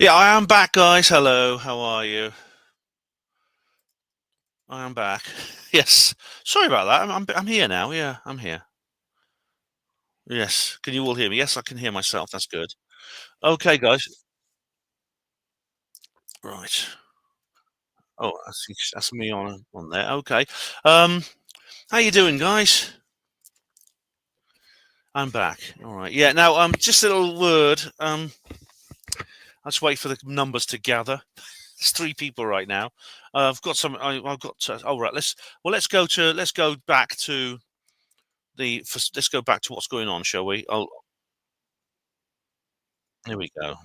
Yeah, I am back, guys. Hello, how are you? I am back. Yes. Sorry about that. I'm here now. Yeah, I'm here. Yes. Can you all hear me? Yes, I can hear myself. That's good. Okay, guys. Right. Oh, that's me on there. Okay. Um, how you doing, guys? I'm back. All right. Yeah. Now, just a little word. Let's wait for the numbers to gather. There's three people right now. I've got some. I've got. Oh, right. Let's go back to let's go back to what's going on, shall we? Here we go.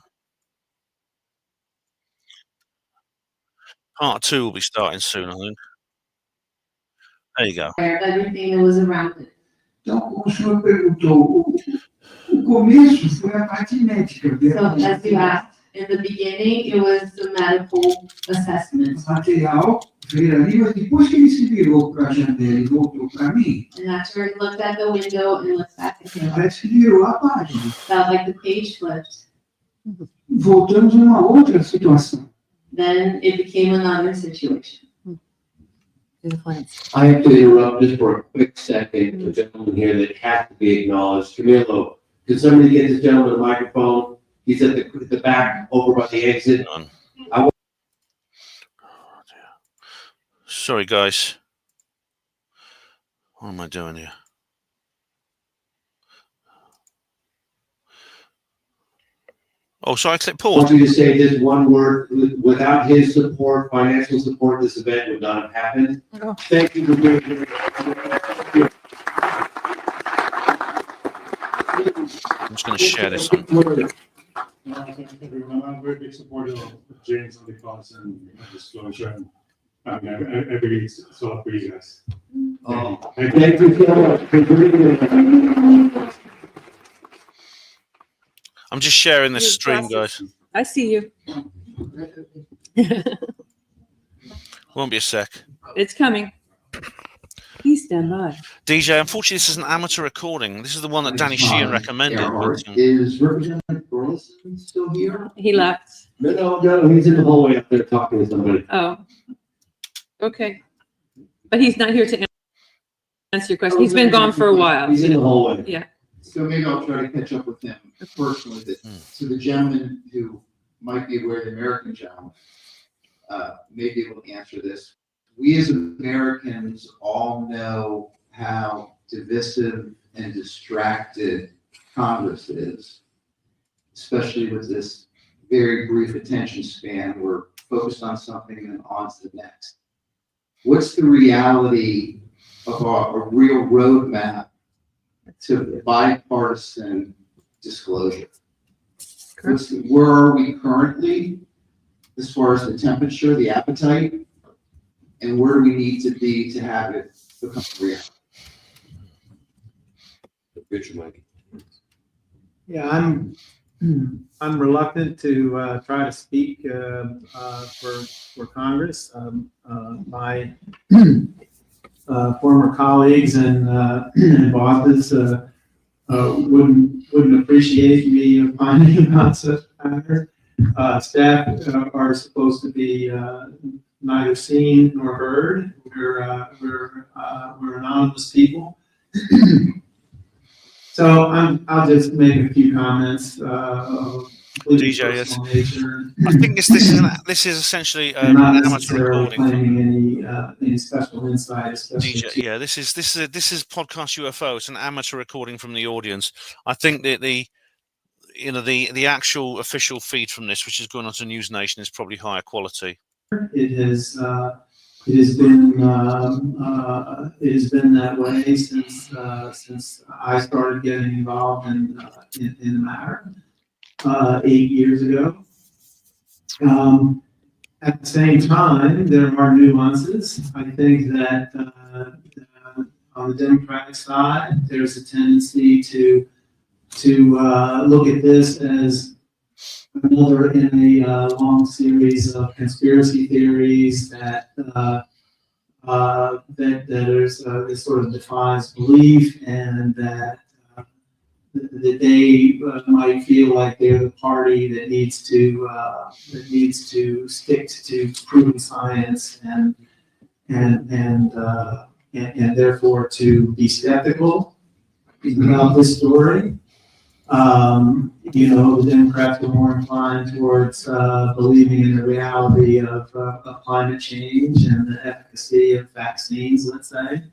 Part two will be starting soon, I think. There you go. Everything that was around it. Então, como o senhor perguntou, o começo foi a parte médica. So, as you asked, in the beginning, it was the medical assessment. O material veio ali, mas depois que ele se virou para a janela e voltou para mim. And after he looked at the window and looked back at him. Parece que virou a página. Felt like the page flipped. Voltamos a uma outra situação. Then it became another situation. I have to interrupt just for a quick second. The gentleman here that has to be acknowledged. Camilo, could somebody get this gentleman a microphone? He's at the back over by the exit. Sorry, guys. What am I doing here? Oh, so I click I want pause. you to say just one word. Without his support, financial support, this event would not have happened. Oh. Thank you for being here. I'm just going to share this. I'm a very big supporter of James on the cause and disclosure. And I believe it's all for you guys. Thank you so much for being here. I'm just sharing this stream, guys. I see you. Won't be a sec. It's coming. Please stand by. DJ, unfortunately, this is an amateur recording. This is the one that Danny Sheehan recommended. Is Representative Burleson still here? He left. No, he's in the hallway up there talking to somebody. Oh. Okay. But he's not here to answer your question. He's been gone for a while. He's in the hallway. Yeah. So maybe I'll try to catch up with him personally. So the gentleman who might be aware, the American gentleman, may be able to answer this. We as Americans all know how divisive and distracted Congress is, especially with this very brief attention span. We're focused on something and on to the next. What's the reality of a real roadmap to bipartisan disclosure? Where are we currently as far as the temperature, the appetite, and where do we need to be to have it become reality? Yeah, I'm reluctant to try to speak for Congress. My former colleagues and bosses wouldn't appreciate me opining on such matters. Staff are supposed to be neither seen nor heard. We're anonymous people. So I'll just make a few comments. DJ, yes. I think this is essentially not an amateur necessarily recording. claiming any special insight. DJ, yeah, this is podcast UFO. It's an amateur recording from the audience. I think that the actual official feed from this, which is going on to News Nation, is probably higher quality. It has been that way since I started getting involved in the matter 8 years ago. At the same time, there are nuances. I think that on the Democratic side, there's a tendency to look at this as another in a long series of conspiracy theories that there's this sort of defies belief, and that that they might feel like they're the party that needs to stick to proven science and therefore to be skeptical about this story. The Democrats are more inclined towards believing in the reality of climate change and the efficacy of vaccines, let's say.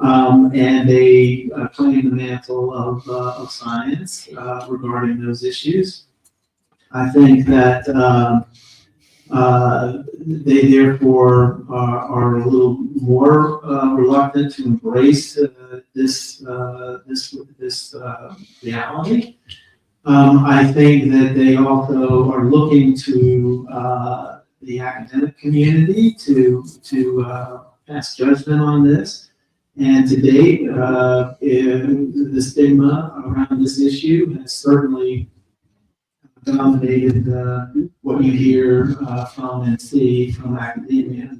And they claim the mantle of science regarding those issues. I think that they therefore are a little more reluctant to embrace this reality. I think that they also are looking to the academic community to pass judgment on this. And to date, the stigma around this issue has certainly dominated what you hear from and see from academia.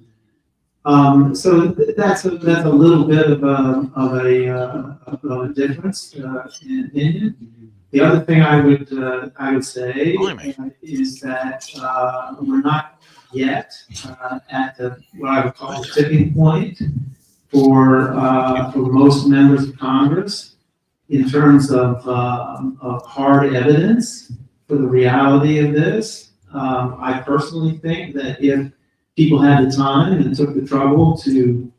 So that's a little bit of a difference in opinion. The other thing I would say is that we're not yet at what I would call the tipping point for most members of Congress in terms of hard evidence for the reality of this. I personally think that if people had the time and took the trouble to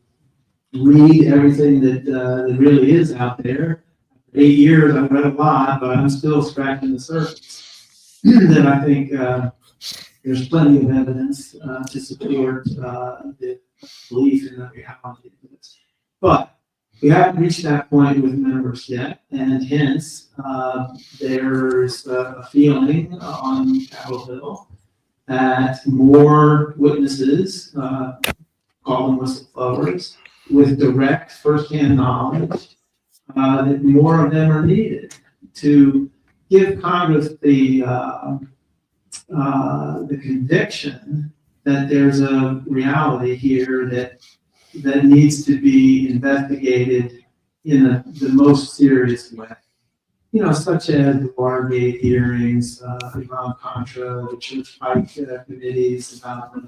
read everything that really is out there, 8 years I've read a lot, but I'm still scratching the surface. Then I think there's plenty of evidence to support the belief in the reality of this. But we haven't reached that point with members yet, and hence there's a feeling on Capitol Hill that more witnesses, call them whistleblowers, with direct firsthand knowledge, that more of them are needed to give Congress the conviction that there's a reality here that needs to be investigated in the most serious way. Such as the Watergate hearings, Iran-Contra, the Church Pike committees about the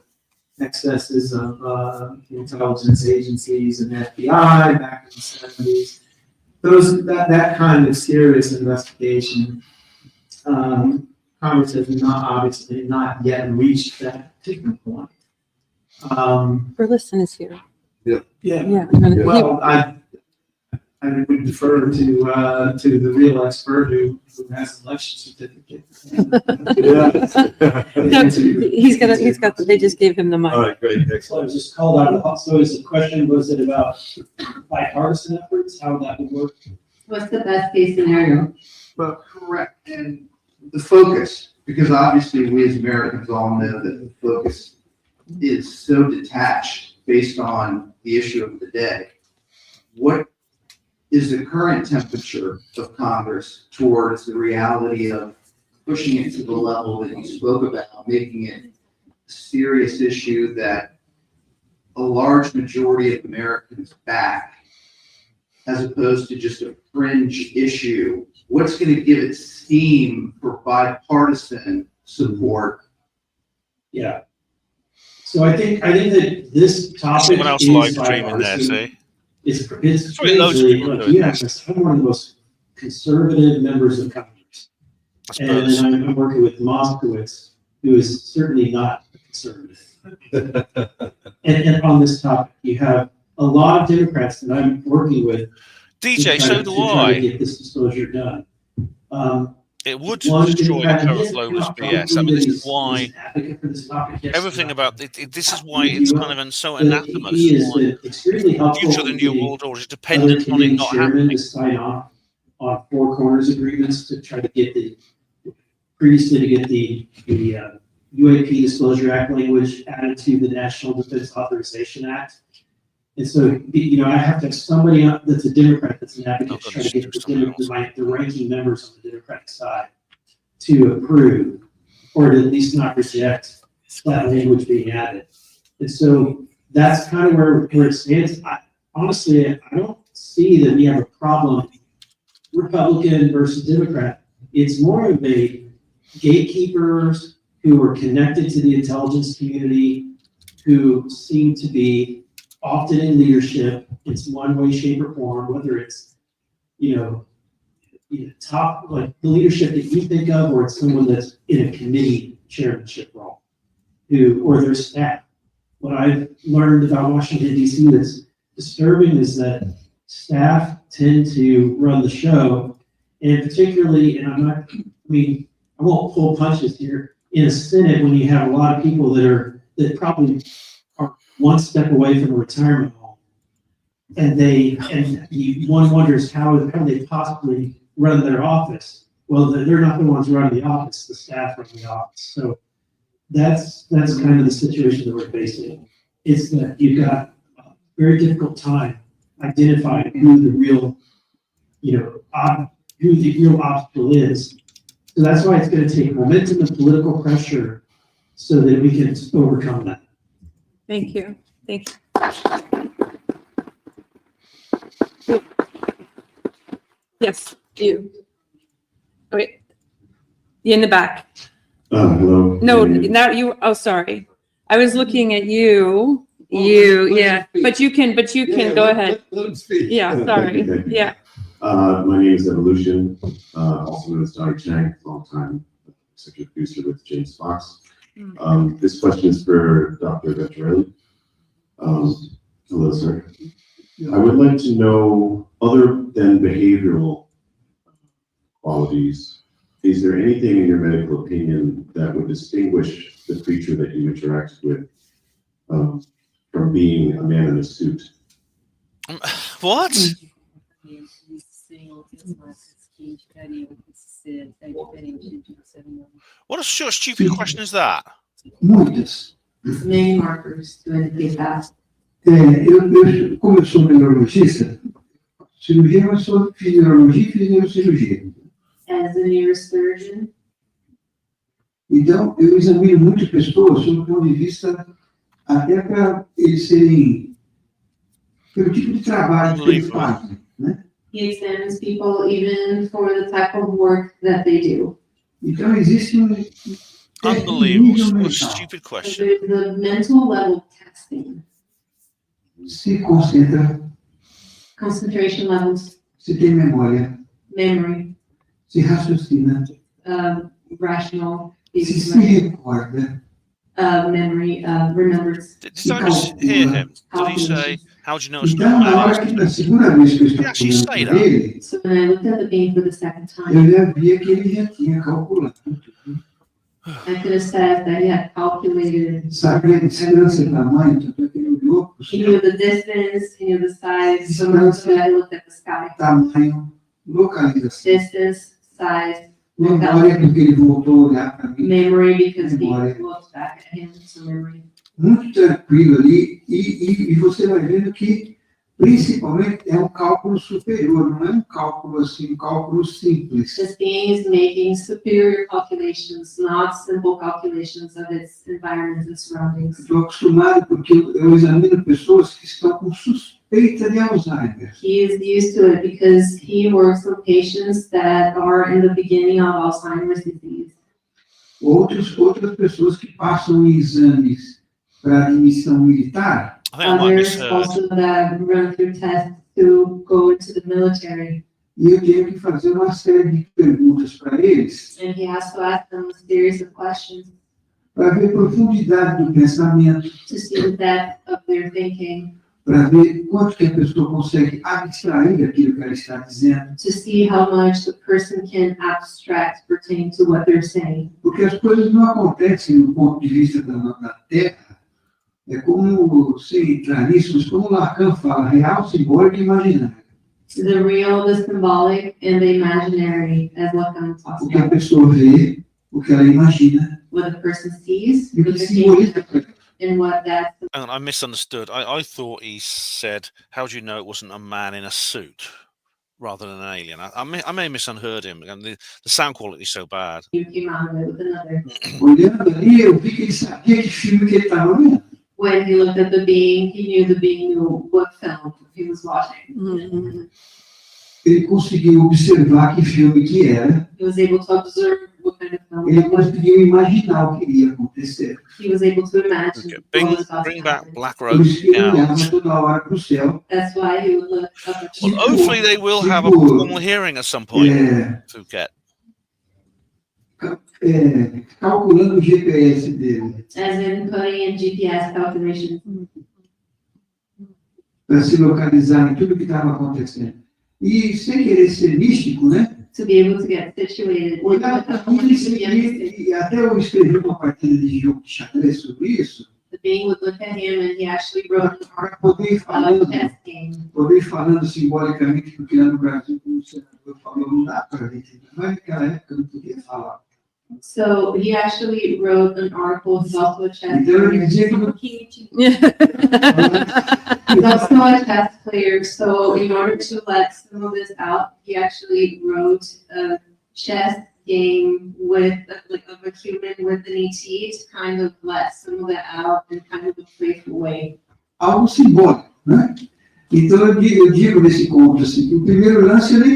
excesses of intelligence agencies and FBI back in the 70s. That kind of serious investigation, Congress has obviously not yet reached that tipping point. Burleson is here. Yeah. Yeah. Well, I would defer to the real expert who has an election certificate. No, they just gave him the mic. All right, great, So I excellent. was just called out. So is the question, was it about bipartisan efforts, how that would work? What's the best case scenario? But correct, and the focus, because obviously we as Americans all know that the focus is so detached based on the issue of the day. What is the current temperature of Congress towards the reality of pushing it to the level that you spoke about, making it a serious issue that a large majority of Americans back, as opposed to just a fringe issue? What's going to give it steam for bipartisan support? Yeah. So I think that this topic Someone else is live streaming there, bipartisan. see? It's Sorry, loads of strangely, people look, doing you have this. I'm one of the most conservative members of Congress. I And suppose. I'm working with Moskowitz, who is certainly not conservative. And on this topic, you have a lot of Democrats that I'm working with. DJ, so do to try to I. get this disclosure done. It would One destroy the Democrat, and current he flow has of come BS. I out mean, this publicly is why as an advocate for this topic. Yes, everything about it, this is why Absolutely it's will. kind of so But anathema. he This is is why extremely the helpful. future of the New in World Order is other dependent on it committee not chairman happening. to sign off on four corners agreements to try to get the UAP Disclosure Act language added to the National Defense Authorization Act. And so, I have to have somebody that's a Democrat that's an advocate to try to get the ranking members on the Democratic side to approve, or to at least not reject that language being added. And so that's kind of where it stands. Honestly, I don't see that we have a problem Republican versus Democrat. It's more of a gatekeepers who are connected to the intelligence community, who seem to be often in leadership in one way, shape, or form, whether it's, top, like the leadership that you think of, or it's someone that's in a committee chairmanship role, or their staff. What I've learned about Washington, D.C. that's disturbing is that staff tend to run the show, and particularly, and I won't pull punches here, in a Senate when you have a lot of people that probably are one step away from a retirement home. And one wonders how they possibly run their office. Well, they're not the ones running the office, the staff run the office. So that's kind of the situation that we're facing. It's that you've got a very difficult time identifying who the real obstacle is. So that's why it's going to take momentum and political pressure so that we can overcome that. Thank you. Thank you. Yes, you. Wait. You in the back. Hello. No, now you, oh, sorry. I was looking at you. Yeah. But you can go ahead. Let him speak. Yeah, sorry. Okay. Yeah. My name is Evolution, also known as Dottie Chang, long-time executive producer with James Fox. This question is for Dr. Venturelli. Hello, sir. I would like to know, other than behavioral qualities, is there anything in your medical opinion that would distinguish the creature that you interact with from being a man in a suit? What? What a sort of stupid question is that? Muitas. Many markers to indicate that. Como eu sou neurologista, cirurgia, mas fiz neurologia e fiz neurocirurgia. As a neurosurgeon, Então, eu examino muito pessoas sob o ponto de vista, até para eles serem, pelo tipo de trabalho que eles fazem, né? he examines people even for the type of work that they do. Então, existe Unbelievable. What a stupid So question. there's the mental level testing, se concentra, concentration levels, se tem memória, memory, se raciocina, rational, se recorda, memory, remembrance. Did I just hear him? Did he say, how do you know it's Então, not na hora que, man? na segunda vez que eu Did he actually estou say falando com that? ele, So when I looked at the being for the second eu time, já via que ele já tinha calculado. I could have said that he had calculated. Sabe a distância, tamanho, tanto é que ele olhou para o He céu, knew the distance, he knew the size, so much that I looked at the sky. tamanho, localização. Distance, size, Memória, porque ele voltou a olhar para mim, memory, because he Memory. looked back at him, so memory. muito tranquilo ali, e você vai vendo que, principalmente, é um cálculo superior, não é um cálculo assim, um cálculo simples. This being is making superior calculations, not simple calculations of its environment and surroundings. Estou acostumado porque eu examino pessoas que estão com suspeita de Alzheimer. He is used to it because he works with patients that are in the beginning of Alzheimer's disease. Outras pessoas que passam em exames para admissão militar, I think I might Others misheard. also that run through tests to go into the military. e eu tenho que fazer uma série de perguntas para eles, And he has to ask them a series of questions para ver a profundidade do pensamento, to see the depth of their thinking, para ver quanto que a pessoa consegue abstrair daquilo que ela está dizendo, to see how much the person can abstract pertaining to what they're saying. porque as coisas não acontecem do ponto de vista da Terra. É como, sem entrar nisso, mas como Lacan fala, real, simbólico e imaginário. The real, the symbolic, and the imaginary, as Lacan talks O que a about. pessoa vê, o que ela imagina, What the person sees, e o what que they're simboliza thinking, para ela. and what that. Hang on, I misunderstood. I thought he said, how do you know it wasn't a man in a suit rather than an alien? I may have misheard him. And the sound quality is so bad. You came out of it with another. Olhando ali, eu vi que ele sabia que filme que ele estava vendo. When he looked at the being, he knew what film he was watching. Mhm. ele conseguiu observar que filme que era, He was able to observe what kind of film ele it was. conseguiu imaginar o que iria acontecer. He was able to imagine Okay. what was about Bring to back happen. Black Por Road isso que ele olhava out. toda hora para o céu. That's why he would look up at Well, the hopefully they will have a formal hearing at some point. Phuket. Calculando o GPS dele, as in putting in GPS calculations para se localizar em tudo que estava acontecendo. E sem querer ser místico, né? to be able to get situated. Olhar para mim e até eu escrevi uma partida de jogo de xadrez sobre isso, The being would look at him and he actually wrote an para poder ir falando, chess game. poder ir falando simbolicamente, porque lá no Brasil, como o senador falou, não dá para gente, mas naquela época eu não podia falar. So he actually wrote an article. He's also a chess Então eu player. dizia que não He's also a chess player. So in order to let some of this out, he actually wrote a chess game with of a human with an ET to kind of let some of that out in kind of a playful way. algo simbólico, né? Então eu digo nesse conto assim, que o primeiro lance eu nem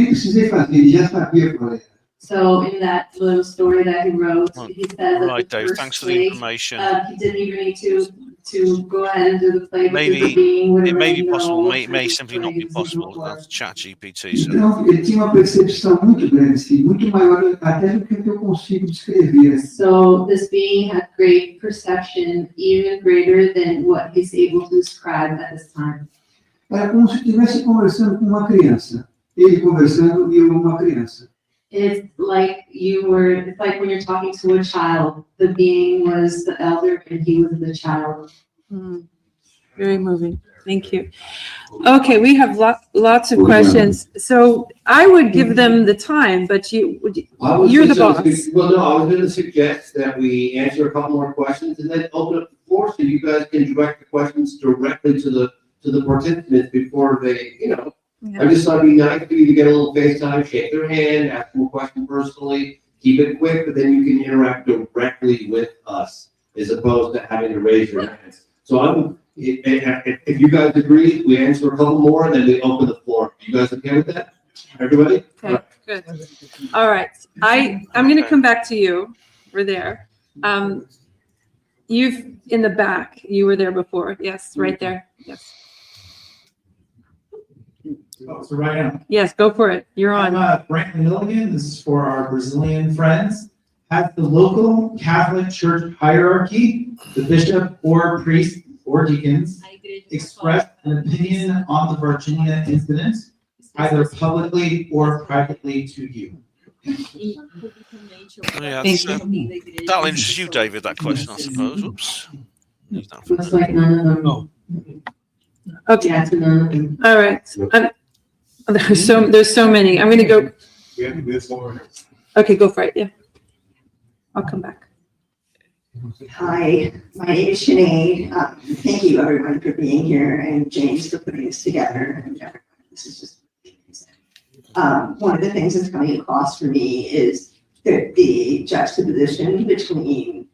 precisei fazer, ele já sabia qual era. So in that little story that he wrote, he says that Right, the Dave. first Thanks for the play, information. he didn't even need to go ahead and do the play. Maybe because the being would It may already be possible, know may certain simply not be plays possible. before. That's ChatGPT. So. Então ele tinha uma percepção muito grande, assim, muito maior até do que eu consigo descrever. So this being had great perception, even greater than what he's able to describe at this time. Era como se estivesse conversando com uma criança. Ele conversando e eu uma criança. It's like it's like when you're talking to a child, the being was the elder and he was the child. Very moving. Thank you. Okay, we have lots of questions. So I would give them the time, but you're the boss. Well, no, I was going to suggest that we answer a couple more questions and then open up the floor so you guys can direct the questions directly to the participants before they, I just thought it'd be nice for you to get a little FaceTime, shake their hand, ask them a question personally, keep it quick, but then you can interact directly with us as opposed to having to raise your hands. So if you guys agree, we answer a couple more and then we open the floor. You guys okay with that? Everybody? Okay, good. All right. I'm going to come back to you. We're there. You've in the back. You were there before. Yes, right there. Yes. Oh, so right now. Yes, go for it. You're on. I'm Brandon Milligan. This is for our Brazilian friends. Has the local Catholic Church hierarchy, the bishop or priest or deacons, expressed an opinion on the Varginha incident, either publicly or privately to you? Yeah, that'll interest you, David, that question, I suppose. Oops. Looks like none of them. Oh. Okay. Yeah, to none of them. All right. There's so many. I'm going to go. We have to do this one. Okay, go for it. Yeah. I'll come back. Hi, my name is Sinead. Thank you everyone for being here and James for putting this together. This is just one of the things that's coming across for me is the juxtaposition between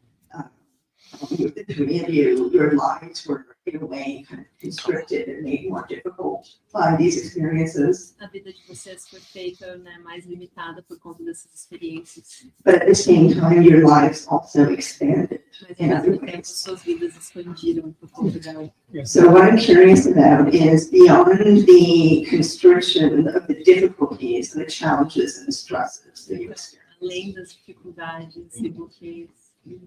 the three of you. Your lives were in a way kind of constricted and made more difficult by these experiences. A vida de vocês foi feita, mais limitada por conta dessas experiências. But at the same time, your lives also expanded Mas in ao other mesmo tempo, ways. suas vidas expandiram por conta dela. So what I'm curious about is beyond the constriction of the difficulties and the challenges and the stresses that you experience. Além das dificuldades e bloqueios.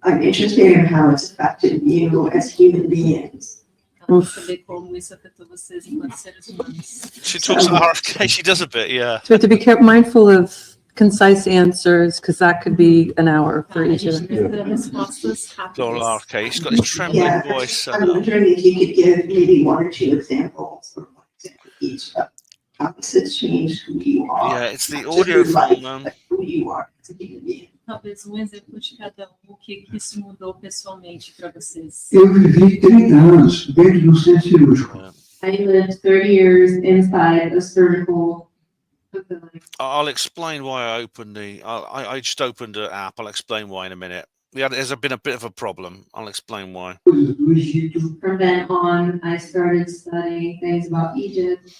I'm interested in how it's affected you as human beings. Ela quer saber como isso afetou vocês enquanto seres humanos. She talks at RFK, she does a bit, yeah. So we have to be mindful of concise answers because that could be an hour for each of them. Respostas Laurel rápidas. RFK, he's got his trembling Yeah, voice. I'm wondering if you could give maybe one or two examples, or one example each of how this has changed who you are. Yeah, it's the Not just audio your life, from but who you are as a human being. Talvez exemplo de cada o que isso mudou pessoalmente para vocês. Eu vivi 30 anos dentro do centro cirúrgico. I lived 30 years inside a surgical facility. I'll explain why I opened I just opened an app. I'll explain why in a minute. There's been a bit of a problem. I'll explain why. From then on, I started studying things about Egypt.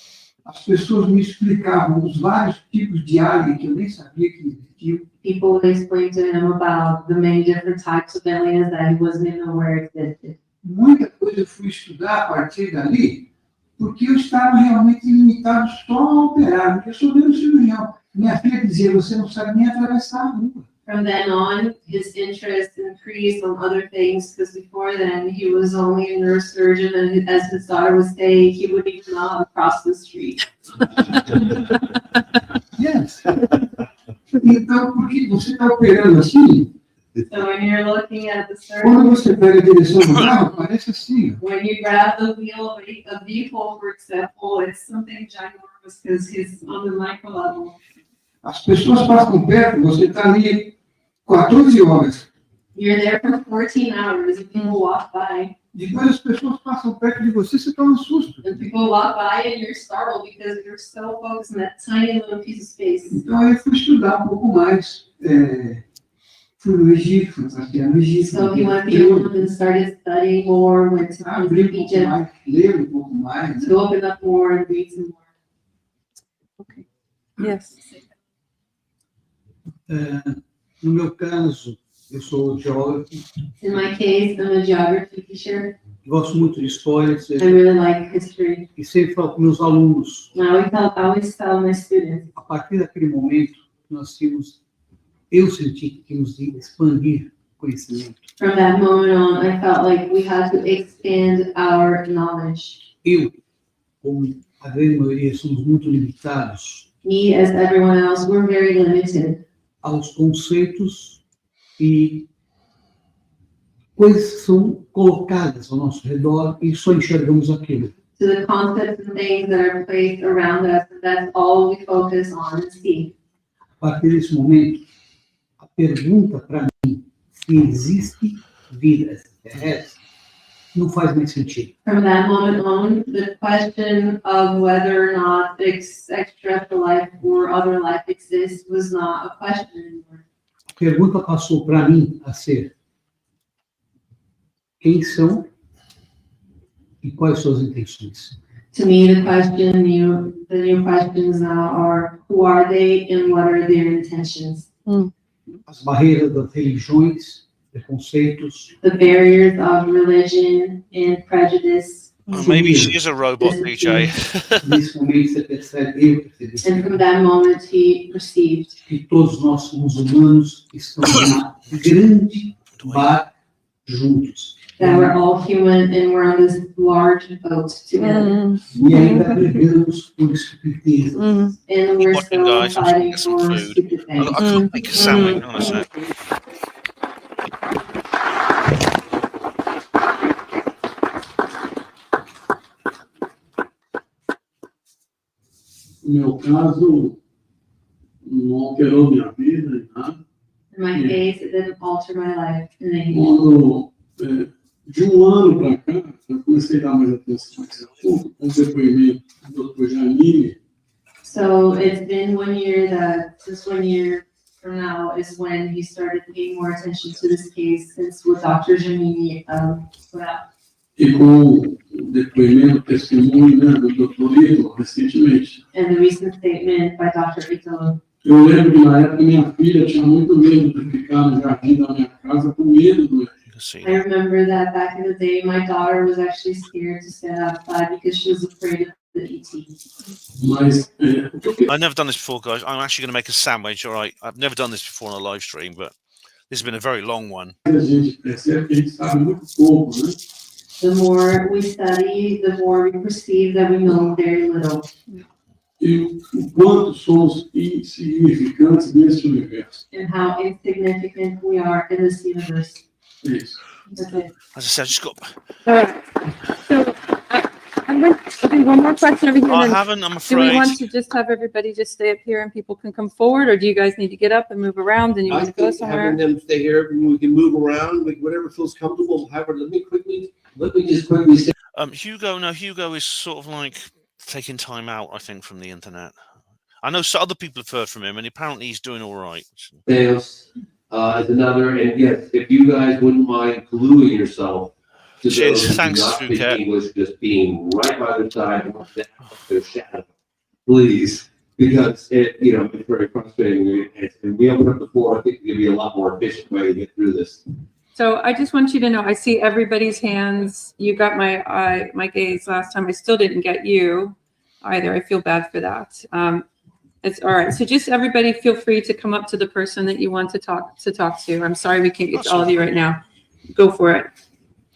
as pessoas me explicavam os vários tipos de alien que eu nem sabia que existiam. People would explain to him about the many different types of aliens that he wasn't even aware existed. Muita coisa eu fui estudar a partir dali, porque eu estava realmente limitado só a operar, porque eu sou neurocirurgião. Minha filha dizia, você não sabe nem atravessar a rua. From then on, his interest increased on other things because before then he was only a neurosurgeon, and as his daughter would say, he wouldn't even know how to cross the street. Yes. Então, porque você está operando assim, So when you're looking at the quando surgery, você pega a direção do carro, parece assim. when you grab the wheel of a vehicle, for example, it's something ginormous because he's on the micro level. As pessoas passam perto, você está ali 14 horas. You're there for 14 hours and people walk by. Depois as pessoas passam perto de você, você toma um susto. And people walk by and you're startled because you're so focused on that tiny little piece of space. Então aí eu fui estudar um pouco mais. Fui no Egito, fui passear no Egito. So he went beyond and started studying more, went to Abrir um pouco Egypt, mais, ler um pouco mais. to open up more and read some more. Okay. Yes. No meu caso, eu sou geógrafo, In my case, I'm a geography teacher. gosto muito de história, I really like history. e sempre falo com meus alunos, And I always tell my students, a partir daquele momento, eu senti que tínhamos de expandir conhecimento. from that moment on, I felt like we had to expand our knowledge. Eu, como a grande maioria, somos muito limitados Me, as everyone else, we're very limited aos conceitos e coisas que são colocadas ao nosso redor e só enxergamos aquilo. to the concepts and things that are placed around us, and that's all we focus on and see. A partir desse momento, a pergunta para mim se existe vida extraterrestre não faz mais sentido. From that moment on, the question of whether or not extraterrestrial life or other life exists was not a question anymore. A pergunta passou para mim a ser: quem são e quais suas intenções? To me, the new questions now are, who are they and what are their intentions? As barreiras das religiões, preconceitos. The barriers of religion and prejudice. Maybe she is a robot, DJ. Nesse momento você percebe, eu percebi, And from that moment, he perceived que todos nós somos humanos, estamos numa grande barca juntos. that we're all human and we're on this large boat together. E ainda brigamos por estupidez. And we're Watching, still guys, I'm fighting get some for food. stupid I things. can't make a sandwich, hang on a sec. No meu caso, não alterou minha vida, nem nada. In my case, it didn't alter my life in any way. Quando, de ano para cá, eu comecei a dar mais atenção a esse assunto, com o depoimento do Dr. Janine. So it's been 1 year that, since 1 year from now is when he started paying more attention to this case, since what Dr. Janini put out. E com o depoimento, testemunho, né, do Dr. Ito, recentemente. And the recent statement by Dr. Ito. Eu lembro que na época minha filha tinha muito medo de ficar no jardim da minha casa com medo do I remember that back in the day, my daughter was actually scared to stand outside because she was afraid of the ET. Mas, I've never done this before, guys. I'm actually going to make a sandwich. All right, I've never done this before on a live stream, but this has been a very long one. a gente percebe que a gente sabe muito pouco, né? The more we study, the more we perceive that we know very little. E o quanto somos insignificantes nesse universo. And how insignificant we are in this universe. É isso. That's it. As I said, I just got. All right. So I'm going to do one more question over here. I and then haven't, I'm Do we afraid. want to just have everybody just stay up here and people can come forward, or do you guys need to get up and move around and you I want to go think having somewhere? them stay here, we can move around, whatever feels comfortable. However, let me just quickly say. Hugo is sort of like taking time out, I think, from the internet. I know some other people have heard from him, and apparently he's doing all right. Theos is another, and yes, if you guys wouldn't mind gluing yourself to Cheers. those who do Thanks, not speak Phuket. English, just being right by their side, their shadow. please, because it, you know, it's very frustrating. And we opened up the floor. I think it'd be a lot more efficient way to get through this. So I just want you to know, I see everybody's hands. You got my gaze last time. I still didn't get you either. I feel bad for that. It's all right. So just everybody feel free to come up to the person that you want to talk to. I'm sorry we can't get to all of you right now. Go for it.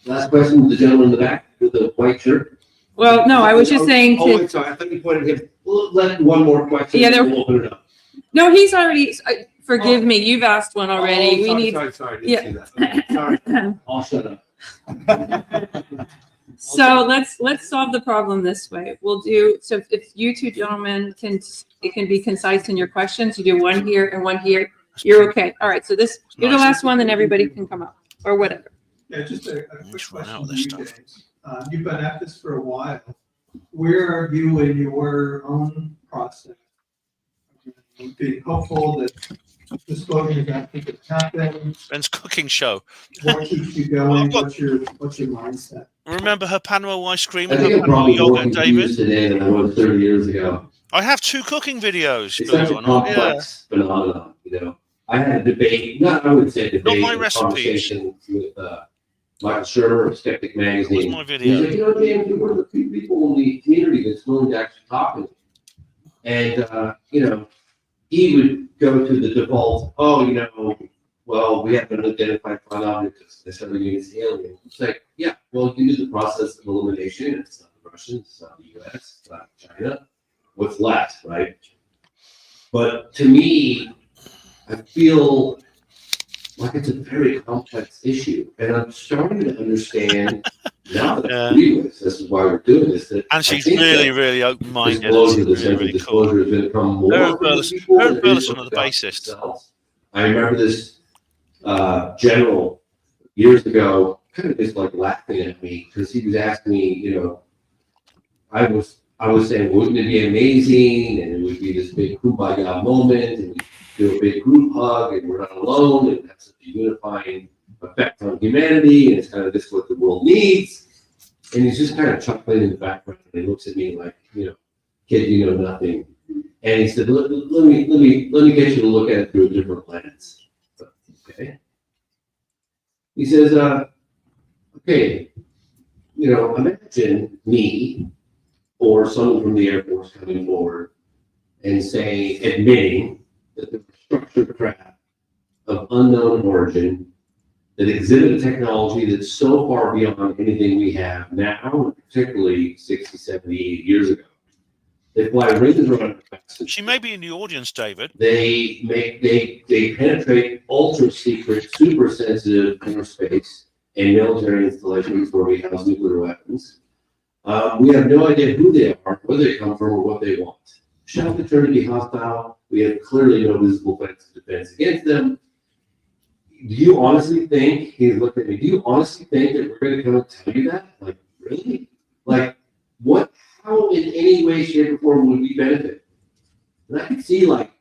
Last question, the gentleman in the back with the white shirt. Well, no, I was just saying Oh, to, I'm sorry. I thought you pointed him. We'll let one more question. Yeah, and there- we'll open it up. no, he's already, forgive me, you've asked one already. Oh, We sorry, need, Didn't see that. Okay, sorry. I'll shut up. so let's solve the problem this way. We'll do, so if you two gentlemen it can be concise in your questions, you do one here and one here, you're okay. All right, so you're the last one, then everybody can come up, or whatever. Yeah, just a quick Just run out question of to this you, stuff. James. You've been at this for a while. Where are you in your own process? Being hopeful that disclosure is actually going to happen. Ben's cooking show. What keeps you going? What's your mindset? Remember her Panama ice cream I and her think I'm Panama probably more yogurt, confused David? today than I was 30 years ago. I have 2 cooking videos. It's believe such it a or not. Yeah. complex phenomenon, you know. I had a debate, I wouldn't say debate, my a recipes. conversation with Michael Shermer of Skeptic Magazine. my video? He's like, you know, James, you're one of the few people in the community that's willing to actually talk to me. And, you know, he would go to the default, oh, you know, well, we haven't identified flying objects necessarily mean it's alien. It's like, yeah, well, you do the process of elimination. It's not the Russians, it's not the US, it's not China. What's left, right? But to me, I feel like it's a very complex issue. And I'm starting to understand now that I agree with this is why we're doing this. That And she's really open-minded. Disclosure, the Really, sense really of cool. disclosure has become more Her for Burleson, people her than Burleson for are the the bassist. themselves. I remember this general years ago, kind of just like laughing at me because he was asking me, you know, I was saying, wouldn't it be amazing? And it would be this big kumbaya moment, and we do a big group hug, and we're not alone, and that's such a unifying effect on humanity, and it's kind of this what the world needs. And he's just kind of chuckling in the background, and he looks at me like, you know, kid, you know nothing. And he said, let me get you to look at it through a different lens. Okay. He says, okay, you know, imagine me or someone from the Air Force coming forward and saying, admitting that there were structured craft of unknown origin that exhibit a technology that's so far beyond anything we have now, particularly 60, 70, 80 years ago. They fly rings around the backs. She may be in the audience, David. They penetrate ultra secret, super sensitive airspace and military installations where we house nuclear weapons. We have no idea who they are, where they come from, or what they want. Shall we turn to be hostile? We have clearly no visible defense against them. Do you honestly think, he looked at me, do you honestly think that we're going to come and tell you that? Like, really? Like, what, how in any way, shape, or form would we benefit? And I could see, like,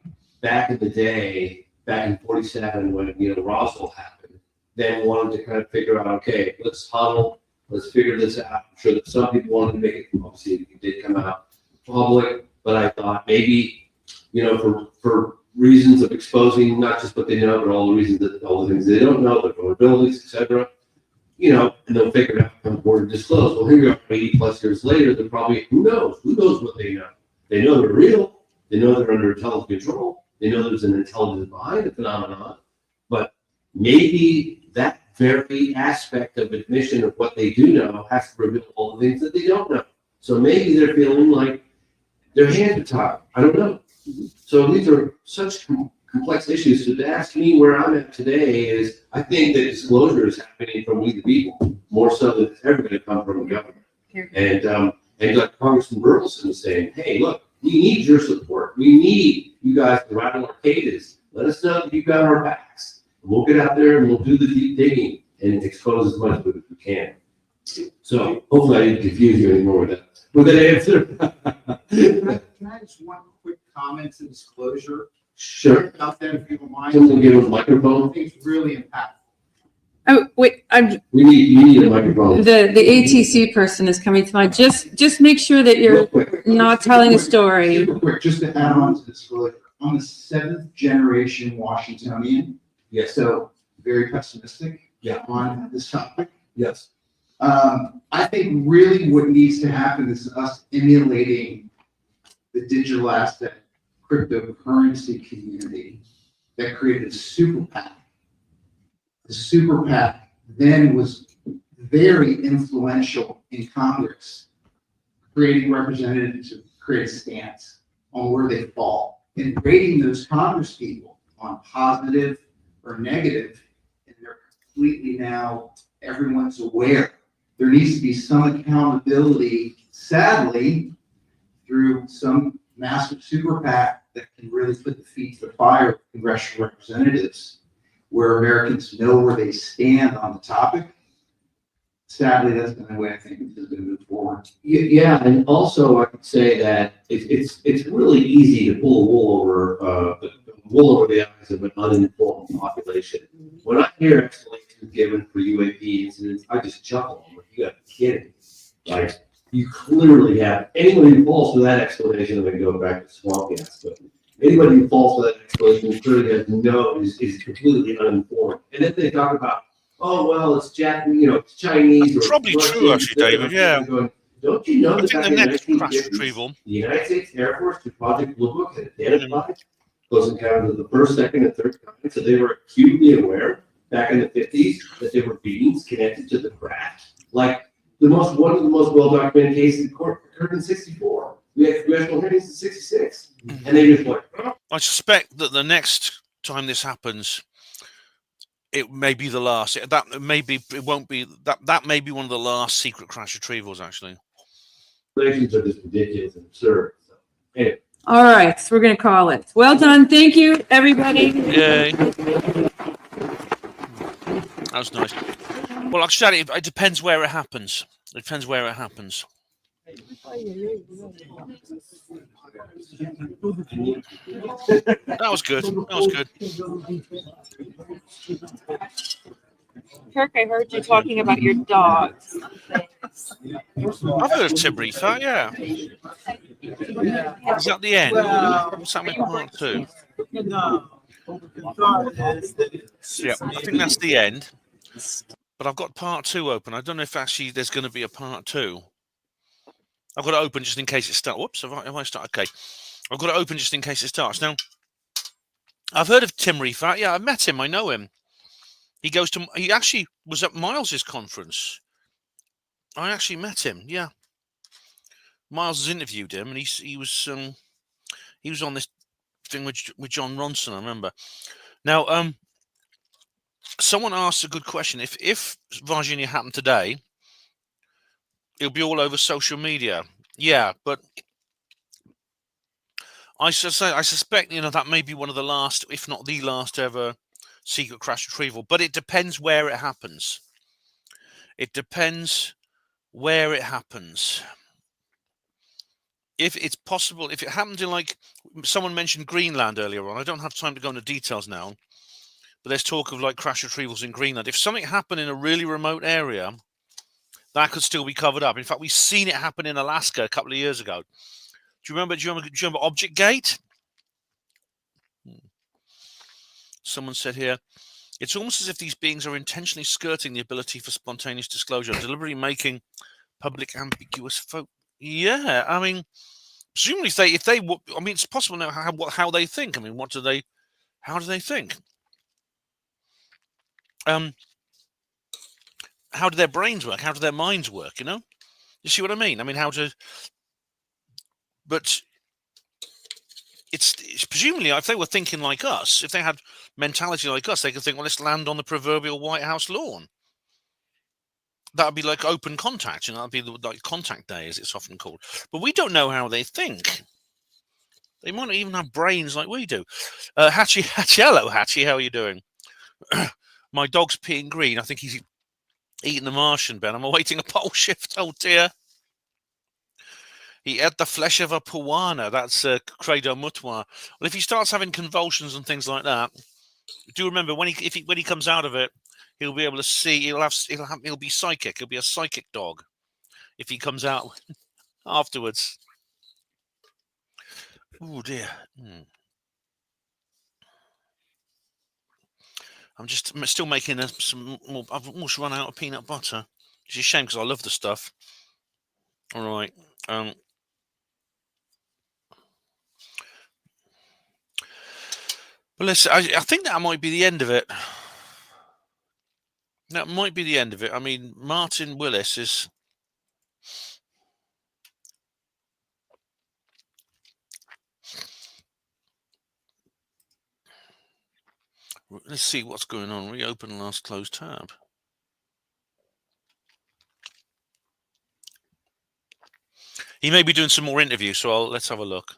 back in the day, back in 47, when, you know, Roswell happened, then wanted to kind of figure out, okay, let's huddle, let's figure this out. I'm sure that some people wanted to make it, obviously, it did come out public, but I thought maybe, you know, for reasons of exposing not just what they know, but all the things they don't know, the vulnerabilities, etc. You know, and they'll figure it out, come forward and disclose. Well, here we are 80 plus years later, they're probably, who knows what they know. They know they're real, they know they're under intelligent control, they know there's an intelligence behind the phenomenon, but maybe that very aspect of admission of what they do know has to reveal all the things that they don't know. So maybe they're feeling like their hands are tied. I don't know. So these are such complex issues. So to ask me where I'm at today is, I think that disclosure is happening from we the people, more so than it's ever going to come from the government. And like Congressman Burleson was saying, hey, look, we need your support. We need you guys to rattle our cages. Let us know that you've got our backs. We'll get out there and we'll do the deep digging and expose as much of it as we can. So hopefully I didn't confuse you anymore with that answer. Can I just one quick comment to disclosure? Sure. About that, if you don't mind. Someone give us a microphone. I think it's really impactful. Oh, wait, You need a microphone. the ATC person is coming to mind. Just make sure that Real you're quick. not telling a story. Super quick, just to add on to this, really, I'm a 7th generation Washingtonian. Yes. So very pessimistic. Yeah. On this topic. Yes. I think really what needs to happen is us emulating the digital asset cryptocurrency community that created a super PAC. The super PAC then was very influential in Congress, creating representatives to create a stance on where they fall and rating those Congress people on positive or negative, and they're completely now, everyone's aware. There needs to be some accountability, sadly, through some massive super PAC that can really put the feet to the fire of congressional representatives, where Americans know where they stand on the topic. Sadly, that's the way I think this is going to move forward. Yeah, and also I could say that it's really easy to pull wool over the eyes of an uninformed population. When I hear explanations given for UAP incidents, I just chuckle. I'm like, you got to be kidding me. Like, you clearly have anyone who falls for that explanation. I'm going to go back to swamp gas, but anybody who falls for that explanation clearly is completely uninformed. And then they talk about, oh well, it's Japanese, it's Chinese. That's or probably true, actually, David. Yeah. Don't you know I that think back the in next crash 1950s, retrieval. the United States Air Force through Project Blue Book had identified those encounters of the first, second, and third kind, so they were acutely aware back in the 50s that there were beings connected to the crash. Like one of the most well-documented cases occurred in '64. We had congressional hearings in '66, and they just went. I suspect that the next time this happens, it may be the last. That may be one of the last secret crash retrievals, actually. Explanations are just ridiculous and absurd. So, anyway. All right, so we're going to call it. Well done. Thank you, everybody. Yay. That was nice. Well, actually, it depends where it happens. It depends where it happens. That was good. That was good. Kirk, I heard you talking about your dogs. I've heard of Tim Reefer, yeah. Is that the end? What's that mean, part 2? Yeah, I think that's the end. But I've got part 2 open. I don't know if actually there's going to be a part 2. I've got it open just in case it starts. Whoops, have I started? Okay. I've got it open just in case it starts. Now, I've heard of Tim Reefer. Yeah, I met him. I know him. He actually was at Miles's conference. I actually met him. Yeah. Miles has interviewed him, and he was on this thing with John Ronson, I remember. Now, someone asked a good question. If Varginha happened today, it'll be all over social media. Yeah, but I suspect that may be one of the last, if not the last ever, secret crash retrieval. But it depends where it happens. It depends where it happens. If it's possible, if it happened in, like, someone mentioned Greenland earlier on, I don't have time to go into details now, but there's talk of like crash retrievals in Greenland. If something happened in a really remote area, that could still be covered up. In fact, we've seen it happen in Alaska a couple of years ago. Do you remember Object Gate? Someone said here, it's almost as if these beings are intentionally skirting the ability for spontaneous disclosure, deliberately making public ambiguous Yeah, I mean, presumably if they I mean, it's possible to know how they think. I mean, how do they think? How do their brains work? How do their minds work? You see what I mean? I mean, but it's presumably, if they were thinking like us, if they had mentality like us, they could think, well, let's land on the proverbial White House lawn. That would be like open contact, that'd be like contact day, as it's often called. But we don't know how they think. They might not even have brains like we do. Hatchie, hello, Hatchie, how are you doing? My dog's peeing green. I think he's eating the Martian, Ben. I'm awaiting a pole shift. Oh, dear. He ate the flesh of a piranha. That's Credo Mutwa. Well, if he starts having convulsions and things like that, do remember when he comes out of it, he'll be able to see. He'll be psychic. He'll be a psychic dog if he comes out afterwards. Oh dear. I'm still making some more. I've almost run out of peanut butter. It's a shame because I love the stuff. All right. But listen, I think that might be the end of it. That might be the end of it. I mean, Martin Willis is. Let's see what's going on. Reopen last closed tab. He may be doing some more interviews, so let's have a look.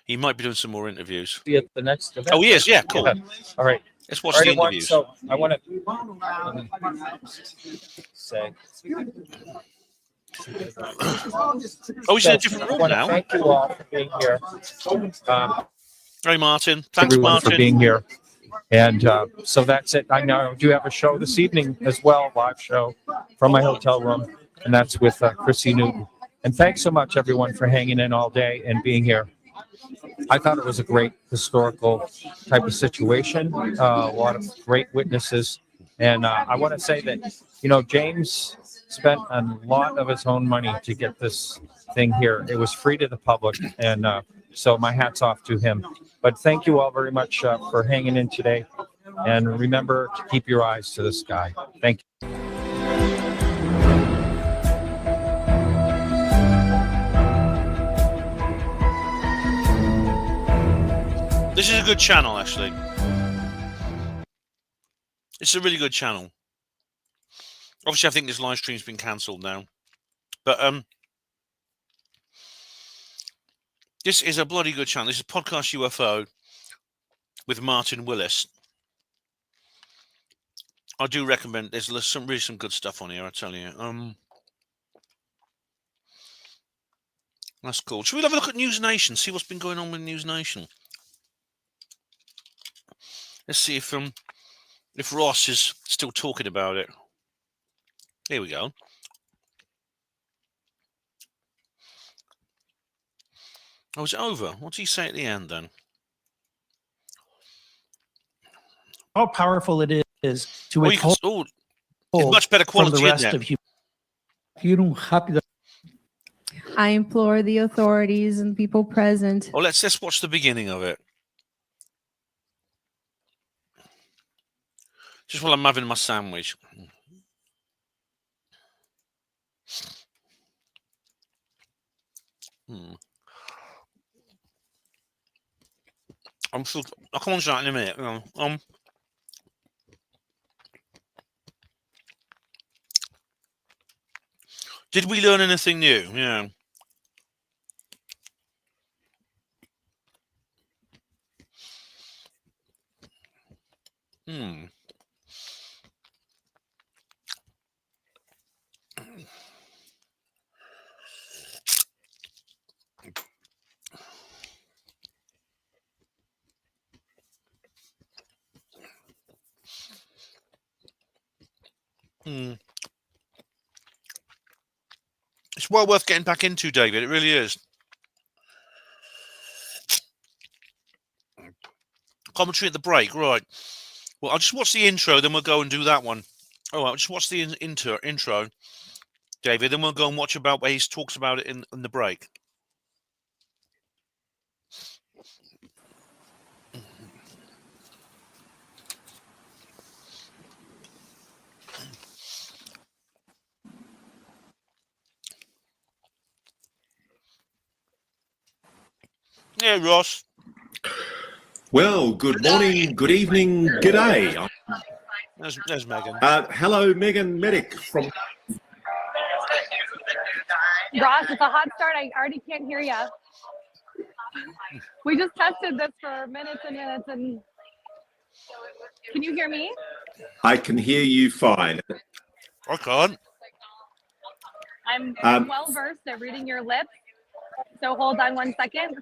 He might be doing some more interviews. Be at the next event. Oh, he is. Yeah, cool. Yeah. All right. Let's watch the interviews. So I want to say. Oh, he's in a different room now. Thank you all for being here. Hey, Martin. Thanks, everyone, Martin, for being here. And so that's it. I know I do have a show this evening as well, live show from my hotel room, and that's with Chrissy Newton. And thanks so much, everyone, for hanging in all day and being here. I thought it was a great historical type of situation, a lot of great witnesses. And I want to say that, James spent a lot of his own money to get this thing here. It was free to the public. And so my hat's off to him. But thank you all very much for hanging in today. And remember to keep your eyes to the sky. Thank you. This is a good channel, actually. It's a really good channel. Obviously, I think this live stream's been cancelled now. But this is a bloody good channel. This is Podcast UFO with Martin Willis. I do recommend. There's some good stuff on here, I tell you. That's cool. Should we have a look at News Nation? See what's been going on with News Nation. Let's see if Ross is still talking about it. Here we go. Oh, it's over. What did he say at the end then? How powerful it is to it's much better quality from the rest of humanity. I implore the authorities and people present. Oh, let's watch the beginning of it. Just while I'm having my sandwich. I'll come on to that in a minute. Did we learn anything new? Yeah. It's well worth getting back into, David. It really is. Commentary at the break, right. Well, I'll just watch the intro, then we'll go and do that one. All right, I'll just watch the intro, David, then we'll go and watch about where he talks about it in the break. Yeah, Ross. Well, good morning, good evening, good day. There's Megan. Hello, Megan Medic from... Ross, it's a hot start. I already can't hear you. We just tested this for minutes and minutes, and can you hear me? I can hear you fine. I can't. I'm well versed at reading your lips, so hold on 1 second.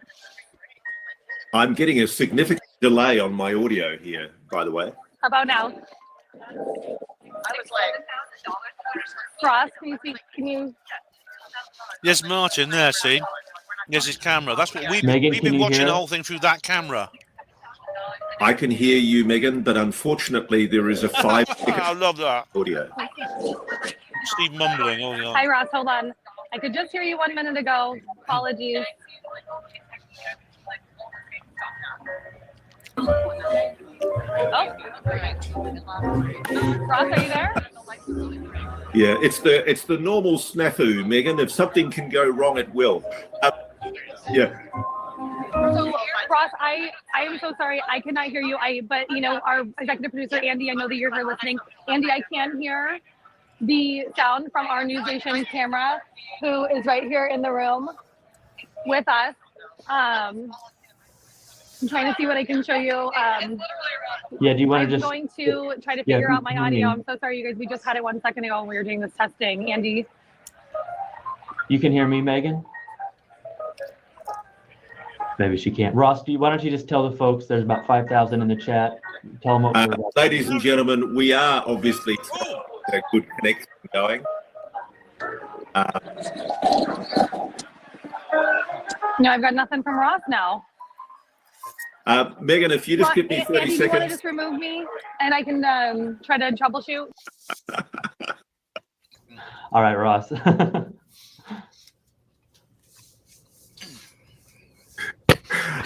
I'm getting a significant delay on my audio here, by the way. How about now? Ross, can you see? Can you? There's Martin there, see? There's his camera. That's what we've Megan, been can you watching hear the us? whole thing through that camera. I can hear you, Megan, but unfortunately there is a 5 I love that. audio. Steve mumbling. Oh, yeah. Hi, Ross. Hold on. I could just hear you 1 minute ago. Apologies. Oh. Ross, are you there? Yeah, it's the normal snafu, Megan. If something can go wrong, it will. Yeah. So, Ross, I am so sorry. I cannot hear you. But you know, our executive producer, Andy, I know that you're here listening. Andy, I can hear the sound from our News Nation camera, who is right here in the room with us. I'm trying to see what I can show you. Yeah, do you want I'm to just? going to try to Yeah, figure out my I audio. mean, I'm so sorry, you guys. We just had it 1 second ago when we were doing this testing. Andy. You can hear me, Megan? Maybe she can't. Ross, why don't you just tell the folks there's about 5,000 in the chat. Tell them what we're about. Ladies and gentlemen, we are obviously a good connection going. No, I've got nothing from Ross now. Megan, if you just give me 30 Andy, do you want to seconds. just remove me and I can try to troubleshoot? All right, Ross.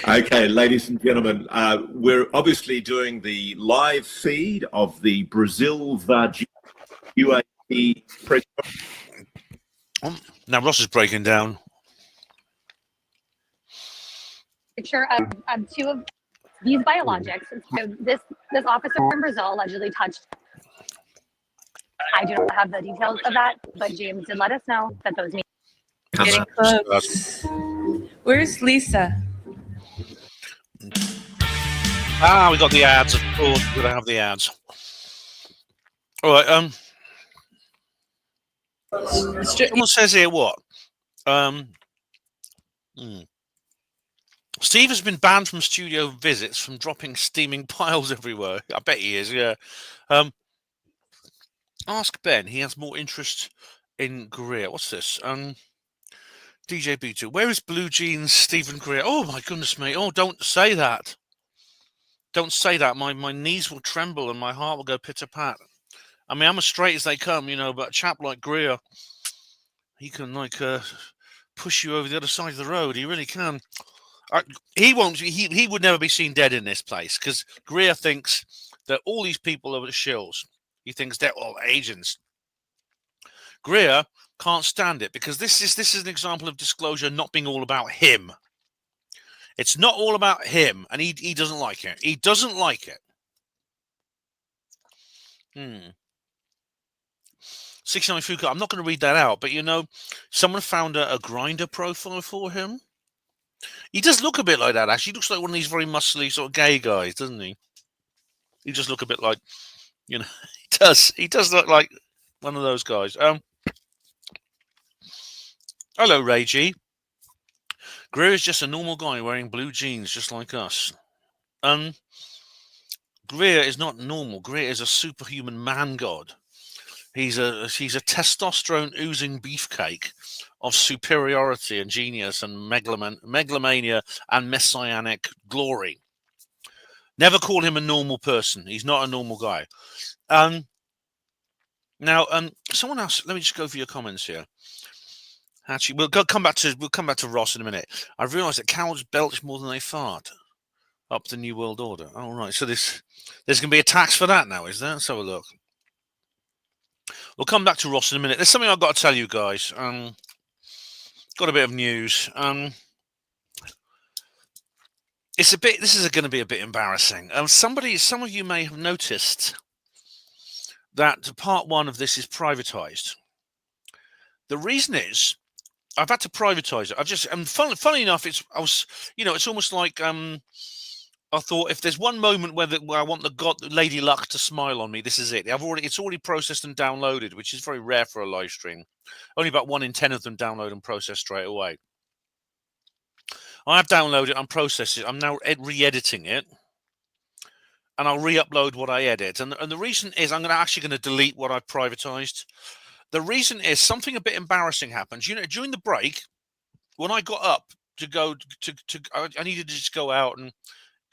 Okay, ladies and gentlemen, we're obviously doing the live feed of the Brazil Varginha UAP press. Now Ross is breaking down. Picture of two of these biologics. So this officer in Brazil allegedly touched. I do not have the details of that, but James did let us know that those need. Getting close. Where's Lisa? We got the ads, of course. We're gonna have the ads. All right. Someone says here what? Steve has been banned from studio visits from dropping steaming piles everywhere. I bet he is. Yeah. Ask Ben. He has more interest in Greer. What's this? DJ B2. Where is Blue Jeans Stephen Greer? Oh my goodness me. Oh, don't say that. Don't say that. My knees will tremble and my heart will go pitter-pat. I mean, I'm as straight as they come, you know, but a chap like Greer, he can, like, push you over the other side of the road. He really can. He won't. He would never be seen dead in this place because Greer thinks that all these people are the shills. He thinks they're all agents. Greer can't stand it because this is an example of disclosure not being all about him. It's not all about him, and he doesn't like it. He doesn't like it. 69 Fuka. I'm not going to read that out, but you know, someone found a Grindr profile for him. He does look a bit like that, actually. He looks like one of these very muscly sort of gay guys, doesn't he? He just look a bit like, you know, he does. He does look like one of those guys. Hello, Ray G. Greer is just a normal guy wearing blue jeans, just like us. Greer is not normal. Greer is a superhuman man god. He's a testosterone oozing beefcake of superiority and genius and megalomania and messianic glory. Never call him a normal person. He's not a normal guy. Now, someone else. Let me just go through your comments here. Actually, we'll come back to Ross in a minute. I've realised that cowards belch more than they fart. Up the New World Order. All right. So there's going to be a tax for that now, is there? Let's have a look. We'll come back to Ross in a minute. There's something I've got to tell you guys. Got a bit of news. This is going to be a bit embarrassing. Some of you may have noticed that part one of this is privatized. The reason is I've had to privatize it. Funny enough, it's almost like I thought if there's one moment where I want the Lady Luck to smile on me, this is it. It's already processed and downloaded, which is very rare for a live stream. Only about 1 in 10 of them download and process straight away. I have downloaded and processed it. I'm now re-editing it. and I'll re-upload what I edit. And the reason is I'm actually going to delete what I've privatized. The reason is something a bit embarrassing happens. You know, during the break, when I got up to go I needed to just go out and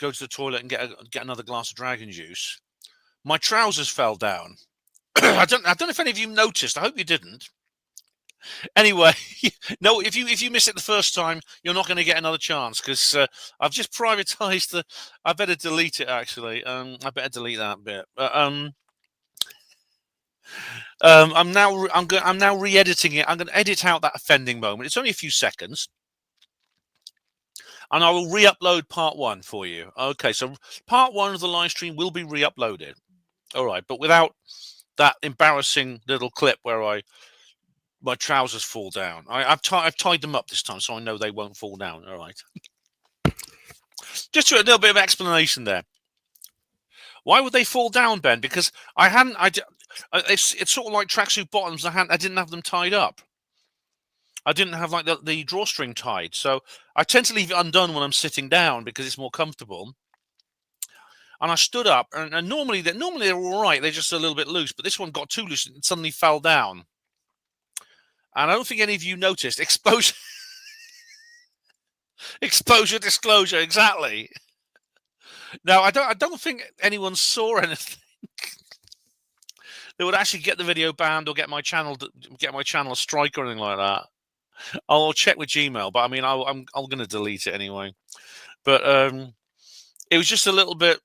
go to the toilet and get another glass of dragon juice. My trousers fell down. I don't know if any of you noticed. I hope you didn't. Anyway, no, if you miss it the first time, you're not going to get another chance because I've just privatized the. I better delete it actually. I better delete that bit. I'm now re-editing it. I'm going to edit out that offending moment. It's only a few seconds, and I will re-upload part 1 for you. Okay, so part 1 of the live stream will be re-uploaded. All right, but without that embarrassing little clip where my trousers fall down. I've tied them up this time, so I know they won't fall down. All right. Just a little bit of explanation there. Why would they fall down, Ben? Because I hadn't. It's sort of like tracksuit bottoms. I didn't have them tied up. I didn't have like the drawstring tied, so I tend to leave it undone when I'm sitting down because it's more comfortable. And I stood up, and normally they're all right. They're just a little bit loose, but this one got too loose and suddenly fell down. And I don't think any of you noticed. Exposure, disclosure, exactly. Now, I don't think anyone saw anything that would actually get the video banned or get my channel a strike or anything like that. I'll check with Gmail, but I mean, I'm going to delete it anyway. But it was just a little bit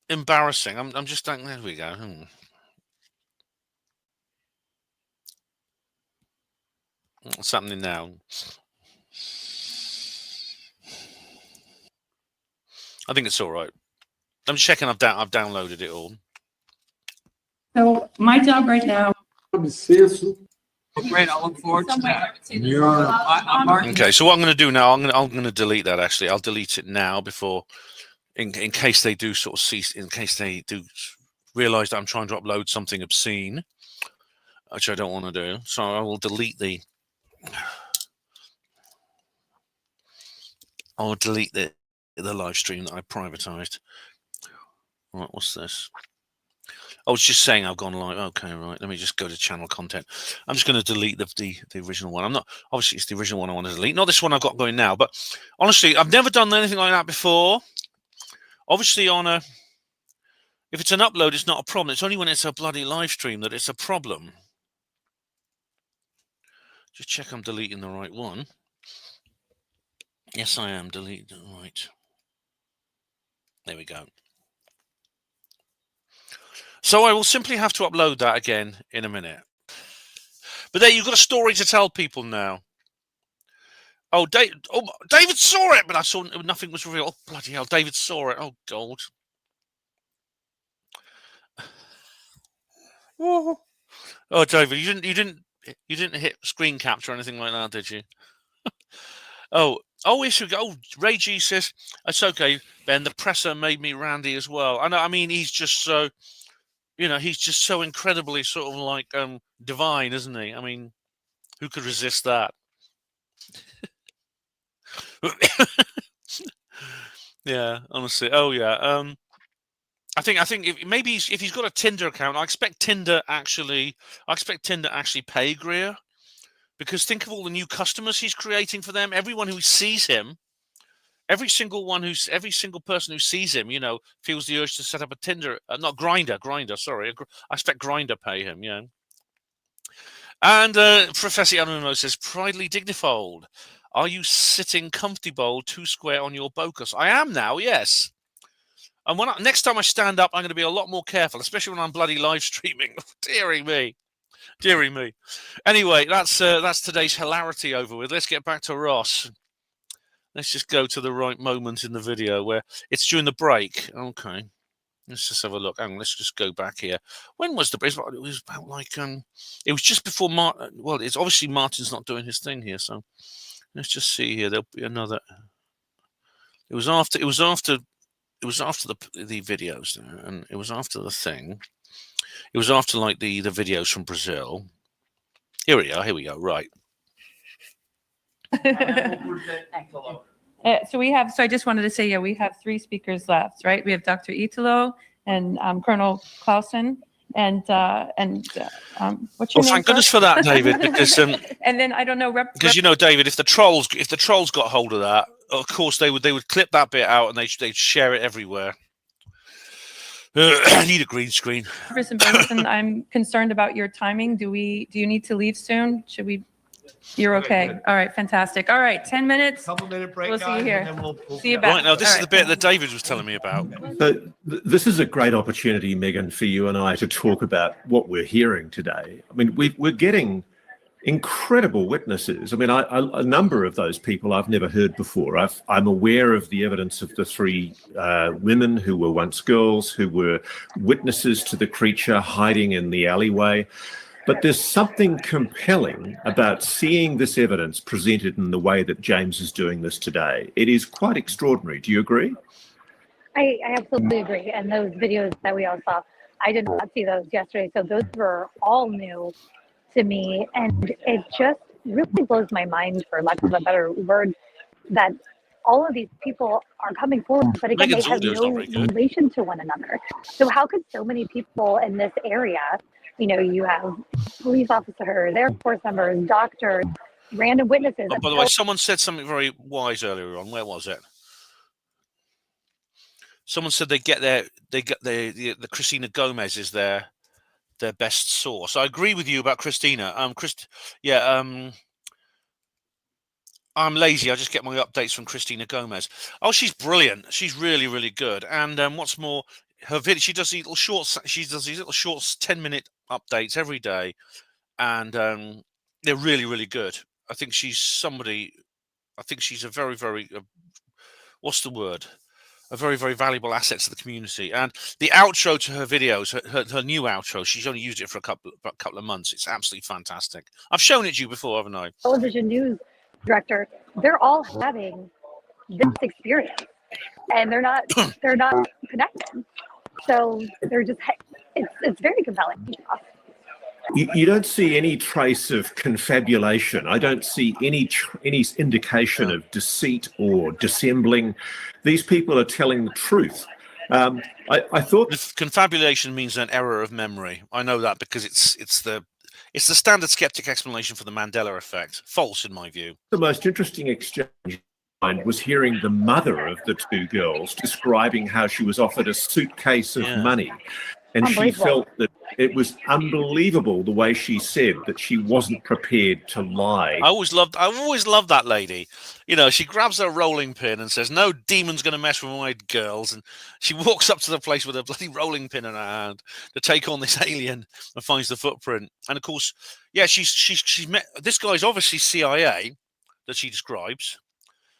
embarrassing. I'm just thinking, there we go. What's happening now? I think it's all right. I'm checking. I've downloaded it all. So my job right now. Great, I look forward to that. Okay, so what I'm going to do now, I'm going to delete that. Actually, I'll delete it now before, in case they do sort of cease, in case they do realize that I'm trying to upload something obscene, which I don't want to do. So I will delete the. I'll delete the live stream that I privatized. All right, what's this? I was just saying I've gone live. Okay, right. Let me just go to channel content. I'm just going to delete the original one. I'm not, obviously it's the original one I want to delete. Not this one I've got going now, but honestly, I've never done anything like that before. Obviously if it's an upload, it's not a problem. It's only when it's a bloody live stream that it's a problem. Just check I'm deleting the right one. Yes, I am deleting. Right. There we go. So I will simply have to upload that again in a minute. But there, you've got a story to tell people now. Oh, David saw it, but I saw nothing was revealed. Oh, bloody hell, David saw it. Oh, God. Oh, David, you didn't hit screen capture or anything like that, did you? Oh, here we go. Oh, Ray G says, it's okay, Ben, the presser made me randy as well. I mean, he's just so, he's just so incredibly sort of like divine, isn't he? I mean, who could resist that? Yeah, honestly. Oh, yeah. I think if he's got a Tinder account, I expect Tinder actually pay Greer. Because think of all the new customers he's creating for them. Everyone who sees him, every single person who sees him, feels the urge to set up a Tinder, not Grindr. Sorry, I expect Grindr pay him. Yeah. And Professor Anonymous says, "Pridely dignified. Are you sitting comfortable, 2 square on your bocus?" I am now. Yes. And next time I stand up, I'm going to be a lot more careful, especially when I'm bloody live streaming. Deary me. Deary me. Anyway, that's today's hilarity over with. Let's get back to Ross. Let's just go to the right moment in the video where it's during the break. Okay. Let's just have a look. Let's just go back here. When was the break? It was about like it was just before well, it's obviously Martin's not doing his thing here, so let's just see here. There'll be another. It was after the videos, and it was after the thing. It was after like the videos from Brazil. Here we are. Here we go. Right. So I just wanted to say, yeah, we have 3 speakers left, right? We have Dr. Italo and Colonel Clausen and what's your Well, name? thank goodness for that, David, because and then I don't know, because you know, David, if the trolls got hold of that, of course they would clip that bit out and they'd share it everywhere. I need a green screen. Representative Benson, I'm concerned about your timing. Do you need to leave soon? Should we? You're okay. All right, fantastic. All right, 10 minutes. Couple-minute break. We'll see you guys, here. and then we'll See you back. Right now, this All is the right. bit that David was telling me about. So this is a great opportunity, Megan, for you and I to talk about what we're hearing today. I mean, we're getting incredible witnesses. I mean, a number of those people I've never heard before. I'm aware of the evidence of the 3 women who were once girls, who were witnesses to the creature hiding in the alleyway. But there's something compelling about seeing this evidence presented in the way that James is doing this today. It is quite extraordinary. Do you agree? I absolutely agree. And those videos that we all saw, I did not see those yesterday. So those were all new to me. And it just really blows my mind, for lack of a better word, that all of these people are coming forward, but again, they have no relation to one another. So how could so many people in this area, you know, you have police officers, Air Force members, doctors, random witnesses. Oh, by the way, someone said something very wise earlier on. Where was it? Someone said they get the Christina Gomez is their best source. I agree with you about Christina. I'm lazy. I just get my updates from Christina Gomez. Oh, she's brilliant. She's really, really good. And what's more, her video, she does these little shorts. She does these little shorts, 10-minute updates every day, and they're really, really good. I think she's somebody. I think she's a very, very what's the word? A very, very valuable asset to the community. And the outro to her videos, her new outro, she's only used it for a couple of months. It's absolutely fantastic. I've shown it to you before, haven't I? Television news director, they're all having this experience, and they're not connected. So they're just, it's very compelling. You don't see any trace of confabulation. I don't see any indication of deceit or dissembling. These people are telling the truth. I thought confabulation means an error of memory. I know that because it's the standard skeptic explanation for the Mandela effect. False, in my view. the most interesting exchange was hearing the mother of the 2 girls describing how she was offered a suitcase of money. And she felt that it was unbelievable the way she said that she wasn't prepared to lie. I always loved that lady. You know, she grabs her rolling pin and says, "No demon's going to mess with my girls." And she walks up to the place with a bloody rolling pin in her hand to take on this alien and finds the footprint. And of course, yeah, she's met this guy's obviously CIA that she describes.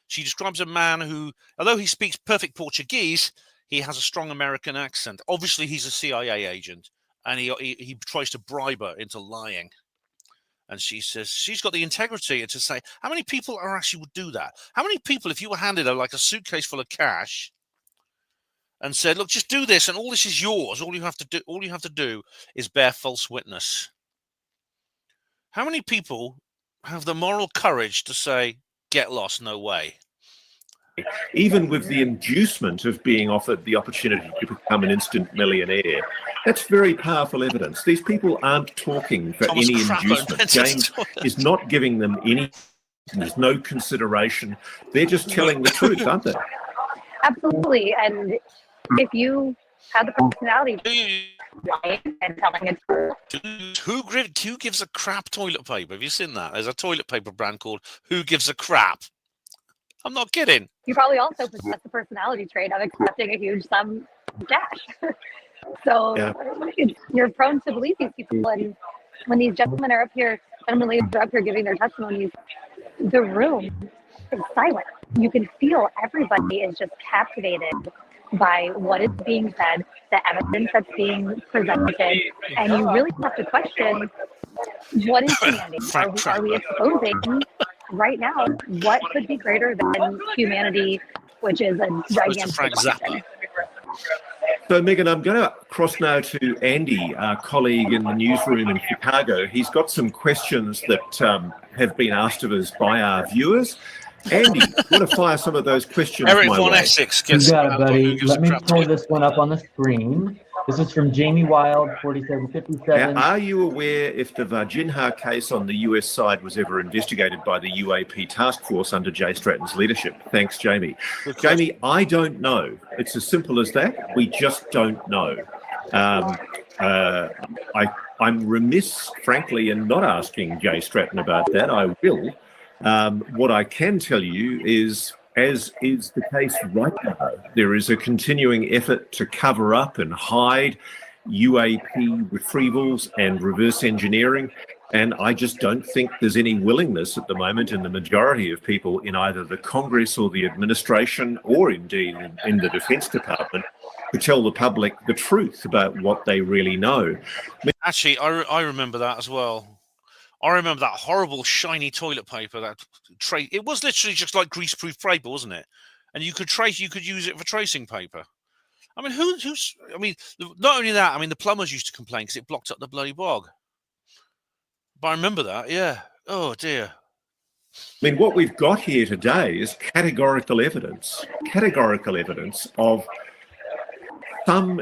She describes a man who, although he speaks perfect Portuguese, he has a strong American accent. Obviously, he's a CIA agent, and he tries to bribe her into lying. And she says she's got the integrity to say, how many people actually would do that? How many people, if you were handed her like a suitcase full of cash and said, "Look, just do this, and all this is yours. All you have to do is bear false witness." How many people have the moral courage to say, "Get lost, no way"? Even with the inducement of being offered the opportunity to become an instant millionaire, that's very powerful evidence. These people aren't talking for Thomas any Crapper inducement. invented James is not giving them any. There's no consideration. They're just telling the truth, aren't they? Absolutely. And if you have the personality and telling it, Who gives a crap toilet paper? Have you seen that? There's a toilet paper brand called Who Gives a Crap. I'm not kidding. you probably also possess the personality trait of accepting a huge sum of cash. So you're prone to believe these people. And when these gentlemen are up here, ladies are up here giving their testimonies, the room is silent. You can feel everybody is just captivated by what is being said, the evidence that's being presented, and you really have to question, what is humanity? Are we exposing right now what could be greater than humanity, which is a gigantic question? So, Megan, I'm going to cross now to Andy, our colleague in the newsroom in Chicago. He's got some questions that have been asked of us by our viewers. Andy, want to fire some of those questions Eric my von way? Essex You gets got it, out buddy. who gives Let a me crap pull tweet. this one up on the screen. This is from Jamie Wild, Now, 4757. are you aware if the Varginha case on the US side was ever investigated by the UAP task force under Jay Stratton's leadership? Thanks, Jamie. Jamie, I don't know. It's as simple as that. We just don't know. I'm remiss, frankly, in not asking Jay Stratton about that. I will. What I can tell you is, as is the case right now, there is a continuing effort to cover up and hide UAP retrievals and reverse engineering. And I just don't think there's any willingness at the moment in the majority of people in either the Congress or the administration, or indeed in the Defense Department, to tell the public the truth about what they really know. Actually, I remember that as well. I remember that horrible shiny toilet paper. It was literally just like greaseproof paper, wasn't it? And you could use it for tracing paper. I mean, not only that. I mean, the plumbers used to complain because it blocked up the bloody bog. But I remember that. Yeah. Oh dear. I mean, what we've got here today is categorical evidence of some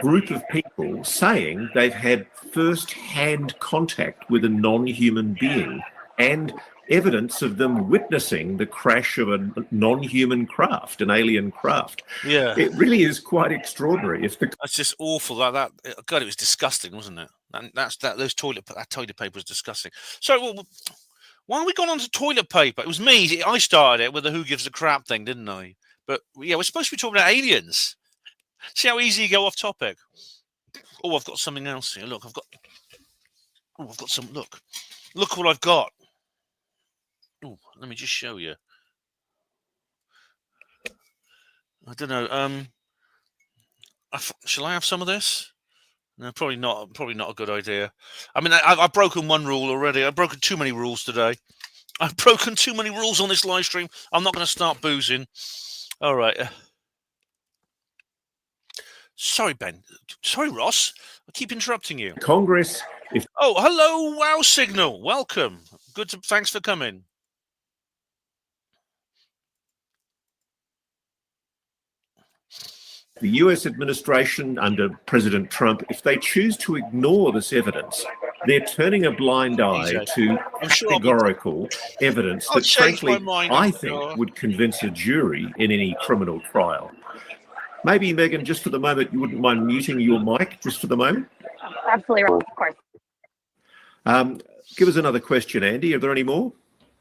group of people saying they've had first-hand contact with a non-human being, and evidence of them witnessing the crash of a non-human craft, an alien craft. Yeah. It really is quite extraordinary. That's just awful. God, it was disgusting, wasn't it? And that toilet paper was disgusting. So, why have we gone on to toilet paper? It was me. I started it with the "who gives a crap" thing, didn't I? But yeah, we're supposed to be talking about aliens. See how easy you go off topic. Oh, I've got something else here. Look, I've got some. Look what I've got. Oh, let me just show you. I don't know. Shall I have some of this? No, probably not. Probably not a good idea. I mean, I've broken one rule already. I've broken too many rules today. I've broken too many rules on this live stream. I'm not going to start boozing. All right. Sorry, Ben. Sorry, Ross. I keep interrupting you. Congress. Oh, hello, Wow Signal. Welcome. Thanks for coming. The US administration under President Trump, if they choose to ignore this evidence, they're turning a blind eye to categorical evidence that, frankly, I think would convince a jury in any criminal trial. Maybe, Megan, just for the moment, you wouldn't mind muting your mic just for the moment? Absolutely, of course. Give us another question, Andy. Are there any more?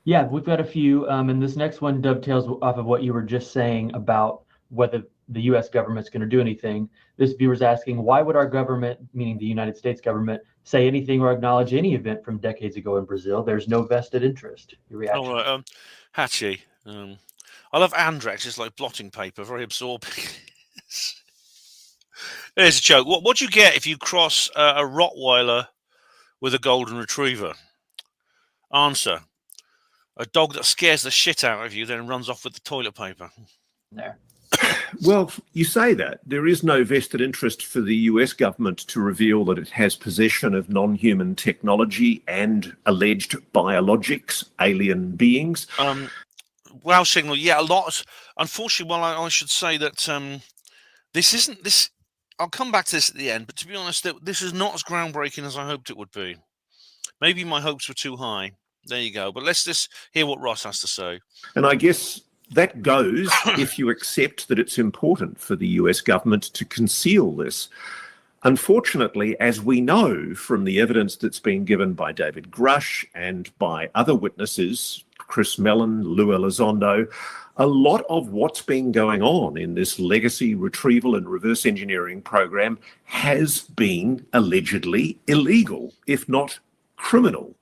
Yeah, we've got a few. And this next one dovetails off of what you were just saying about whether the U.S. government's going to do anything. This viewer's asking, why would our government, meaning the United States government, say anything or acknowledge any event from decades ago in Brazil? There's no vested interest. Your reaction? All right, Hatchie. I love Andrex. It's like blotting paper, very absorbing. Here's a joke. What do you get if you cross a Rottweiler with a golden retriever? Answer: a dog that scares the shit out of you, then runs off with the toilet paper. There. Well, you say that. There is no vested interest for the US government to reveal that it has possession of non-human technology and alleged biologics, alien beings. Wow Signal, yeah, a lot. Unfortunately, well, I should say that this isn't this. I'll come back to this at the end, but to be honest, this is not as groundbreaking as I hoped it would be. Maybe my hopes were too high. There you go. But let's just hear what Ross has to say. And I guess that goes if you accept that it's important for the US government to conceal this. Unfortunately, as we know from the evidence that's been given by David Grush and by other witnesses, Chris Mellon, Lou Elizondo, a lot of what's been going on in this legacy retrieval and reverse engineering program has been allegedly illegal, if not criminal.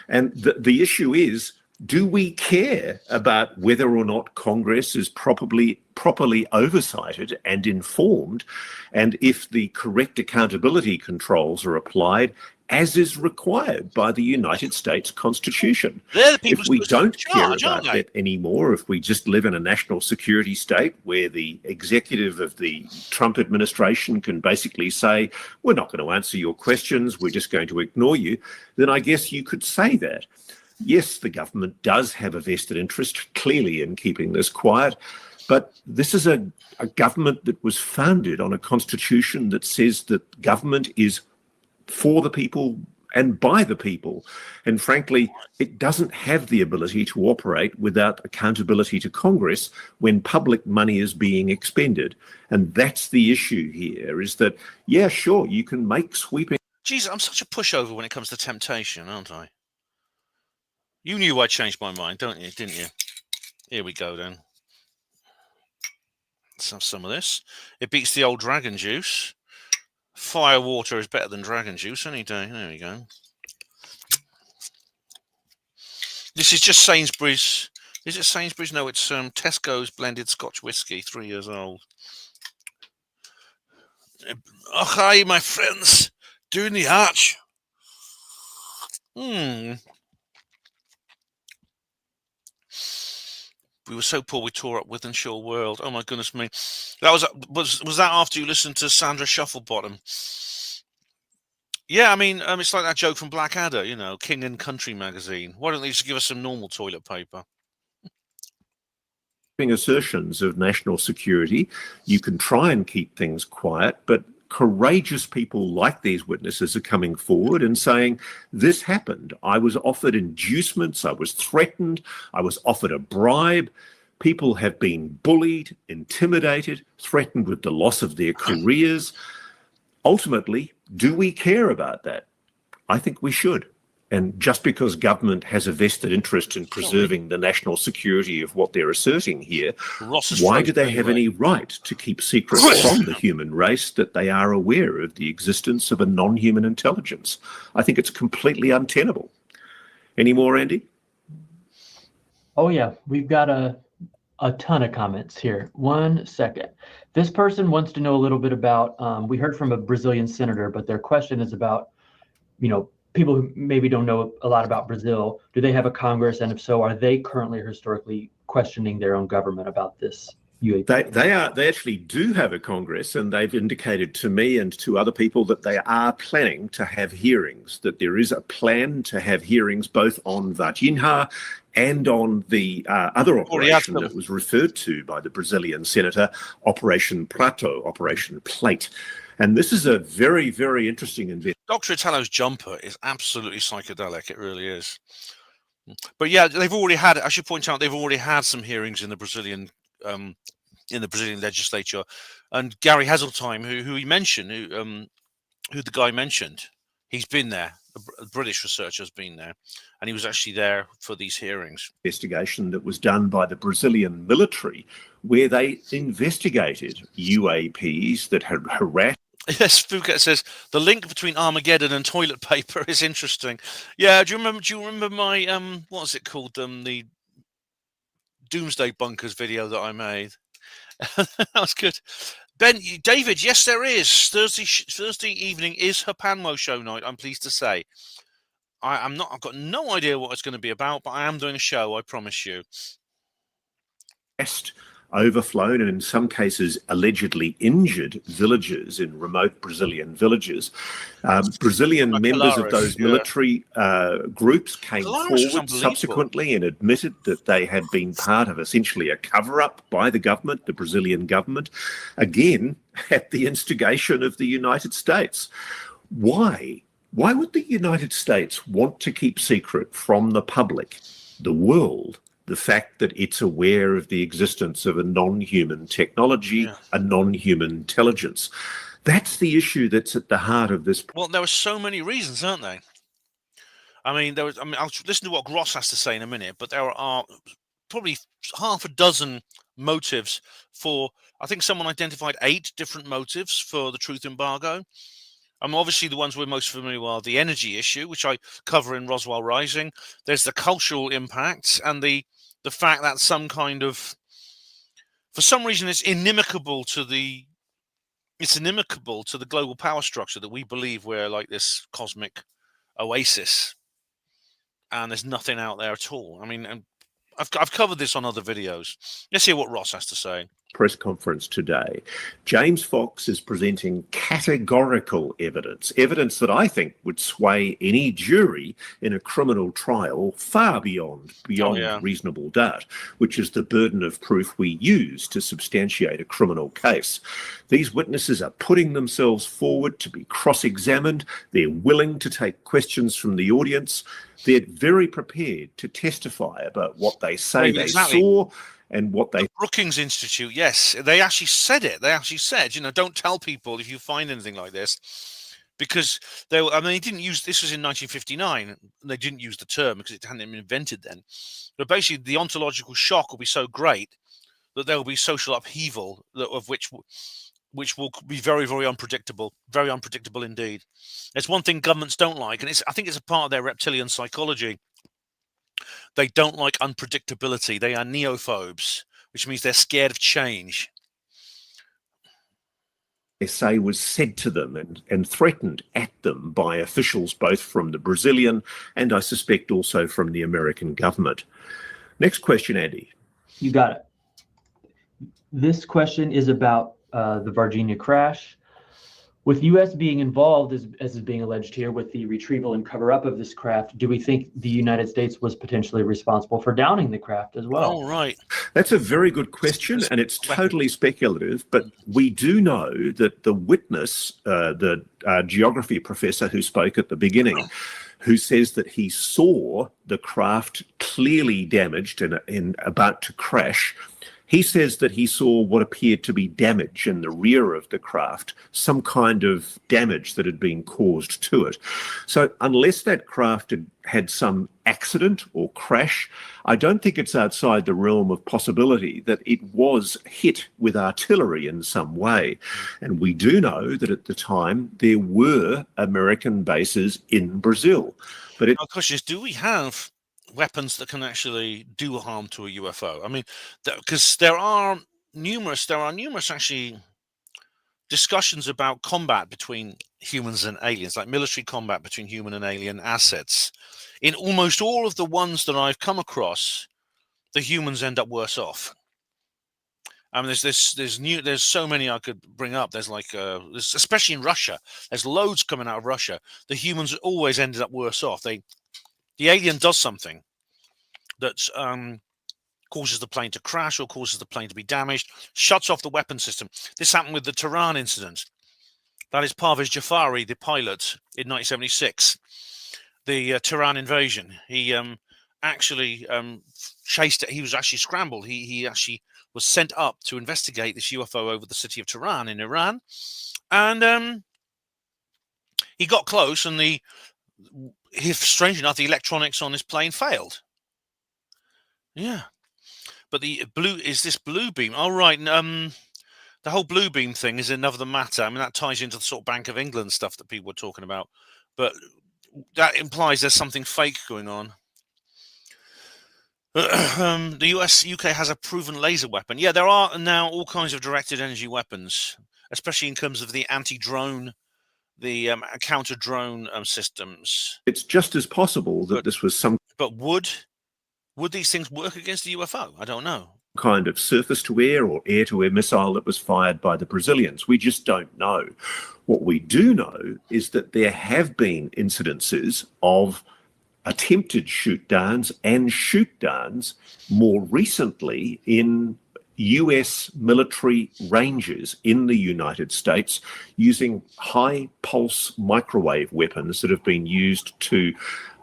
And the issue is, do we care about whether or not Congress is properly oversighted and informed, and if the correct accountability controls are applied as is required by the United States Constitution? If we don't care about that anymore, if we just live in a national security state where the executive of the Trump administration can basically say, we're not going to answer your questions, we're just going to ignore you, then I guess you could say that. Yes, the government does have a vested interest, clearly, in keeping this quiet, but this is a government that was founded on a constitution that says that government is for the people and by the people. And frankly, it doesn't have the ability to operate without accountability to Congress when public money is being expended. And that's the issue here, is that, yeah, sure, you can make sweeping... Geez, I'm such a pushover when it comes to temptation, aren't I? You knew I changed my mind, don't you? Didn't you? Here we go, then. Let's have some of this. It beats the old dragon juice. Fire water is better than dragon juice any day. There we go. This is just Sainsbury's. Is it Sainsbury's? No, it's Tesco's blended Scotch whiskey, 3 years old. Oh, hi, my friends. Doing the arch. We were so poor we tore up Withenshaw World. Oh my goodness me. That was that after you listened to Sandra Shufflebottom? Yeah, I mean, it's like that joke from Blackadder, you know, King and Country magazine. Why don't they just give us some normal toilet paper? Assertions of national security. You can try and keep things quiet, but courageous people like these witnesses are coming forward and saying, this happened. I was offered inducements, I was threatened, I was offered a bribe. People have been bullied, intimidated, threatened with the loss of their careers. Ultimately, do we care about that? I think we should. And just because government has a vested interest in preserving the national security of what they're asserting here, why do they have any right to keep secret from the human race that they are aware of the existence of a non-human intelligence? I think it's completely untenable. Any more, Andy? Oh, yeah. We've got a ton of comments here. 1 second. This person wants to know a little bit about, we heard from a Brazilian senator, but their question is about, you know, people who maybe don't know a lot about Brazil. Do they have a Congress? And if so, are they currently or historically questioning their own government about this UAP? They actually do have a Congress, and they've indicated to me and to other people that they are planning to have hearings, that there is a plan to have hearings both on Varginha and on the other operation that was referred to by the Brazilian senator, Operation Prato, Operation Plate. And this is a very, very interesting investigation. Dr. Italo's jumper is absolutely psychedelic. It really is. But yeah, they've already had, I should point out, they've already had some hearings in the Brazilian legislature. And Gary Hasseltine, who he mentioned, who the guy mentioned, he's been there. A British researcher has been there, and he was actually there for these hearings. Investigation that was done by the Brazilian military, where they investigated UAPs that had harassed. Yes, Phuket says the link between Armageddon and toilet paper is interesting. Yeah, do you remember my what was it called? The Doomsday Bunkers video that I made. That was good. David, yes, there is. Thursday evening is her Panmo show night, I'm pleased to say. I've got no idea what it's going to be about, but I am doing a show, I promise you. Overflown and in some cases allegedly injured villagers in remote Brazilian villages. Brazilian members of those military groups came forward subsequently and admitted that they had been part of essentially a cover-up by the government, the Brazilian government, again, at the instigation of the United States. Why? Why would the United States want to keep secret from the public, the world, the fact that it's aware of the existence of a non-human technology, a non-human intelligence? That's the issue that's at the heart of this. Well, there are so many reasons, aren't there? I'll listen to what Gross has to say in a minute, but there are probably half a dozen motives for, I think someone identified 8 different motives for the truth embargo. Obviously, the ones we're most familiar with are the energy issue, which I cover in Roswell Rising. There's the cultural impact and the fact that for some reason, it's inimical to the global power structure that we believe we're like this cosmic oasis, and there's nothing out there at all. I mean, I've covered this on other videos. Let's hear what Ross has to say. press conference today, James Fox is presenting categorical evidence that I think would sway any jury in a criminal trial far beyond reasonable doubt, which is the burden of proof we use to substantiate a criminal case. These witnesses are putting themselves forward to be cross-examined. They're willing to take questions from the audience. They're very prepared to testify about what they say they saw and what they... The Brookings Institute, yes, they actually said it. They actually said, don't tell people if you find anything like this, because they didn't use, this was in 1959, and they didn't use the term because it hadn't been invented then. But basically, the ontological shock will be so great that there will be social upheaval of which will be very, very unpredictable indeed. It's one thing governments don't like, and I think it's a part of their reptilian psychology. They don't like unpredictability. They are neophobes, which means they're scared of change. They say was said to them and threatened at them by officials both from the Brazilian and I suspect also from the American government. Next question, Andy. You got it. This question is about the Varginha crash. With U.S. being involved, as is being alleged here, with the retrieval and cover-up of this craft, do we think the United States was potentially responsible for downing the craft as well? Oh, right. That's a very good question, and it's totally speculative, but we do know that the witness, the geography professor who spoke at the beginning, who says that he saw the craft clearly damaged and about to crash, he says that he saw what appeared to be damage in the rear of the craft, some kind of damage that had been caused to it. So unless that craft had some accident or crash, I don't think it's outside the realm of possibility that it was hit with artillery in some way. And we do know that at the time there were American bases in Brazil. But My question is, do we have weapons that can actually do harm to a UFO? I mean, because there are numerous actually discussions about combat between humans and aliens, like military combat between human and alien assets. In almost all of the ones that I've come across, the humans end up worse off. I mean, there's so many I could bring up. There's especially in Russia, there's loads coming out of Russia. The humans always ended up worse off. The alien does something that causes the plane to crash or causes the plane to be damaged, shuts off the weapon system. This happened with the Tehran incident. That is Parvez Jafari, the pilot, in 1976. The Tehran invasion. He actually chased it. He was actually scrambled. He actually was sent up to investigate this UFO over the city of Tehran in Iran. And he got close, and strange enough, the electronics on his plane failed. Yeah, but this blue beam? Oh, right. The whole blue beam thing is another matter. I mean, that ties into the sort of Bank of England stuff that people were talking about, but that implies there's something fake going on. The UK has a proven laser weapon. Yeah, there are now all kinds of directed energy weapons, especially in terms of the anti-drone, the counter-drone systems. It's just as possible that this was some... But would these things work against the UFO? I don't know. Kind of surface-to-air or air-to-air missile that was fired by the Brazilians. We just don't know. What we do know is that there have been incidences of attempted shoot-downs and shoot-downs more recently in US military ranges in the United States using high-pulse microwave weapons that have been used to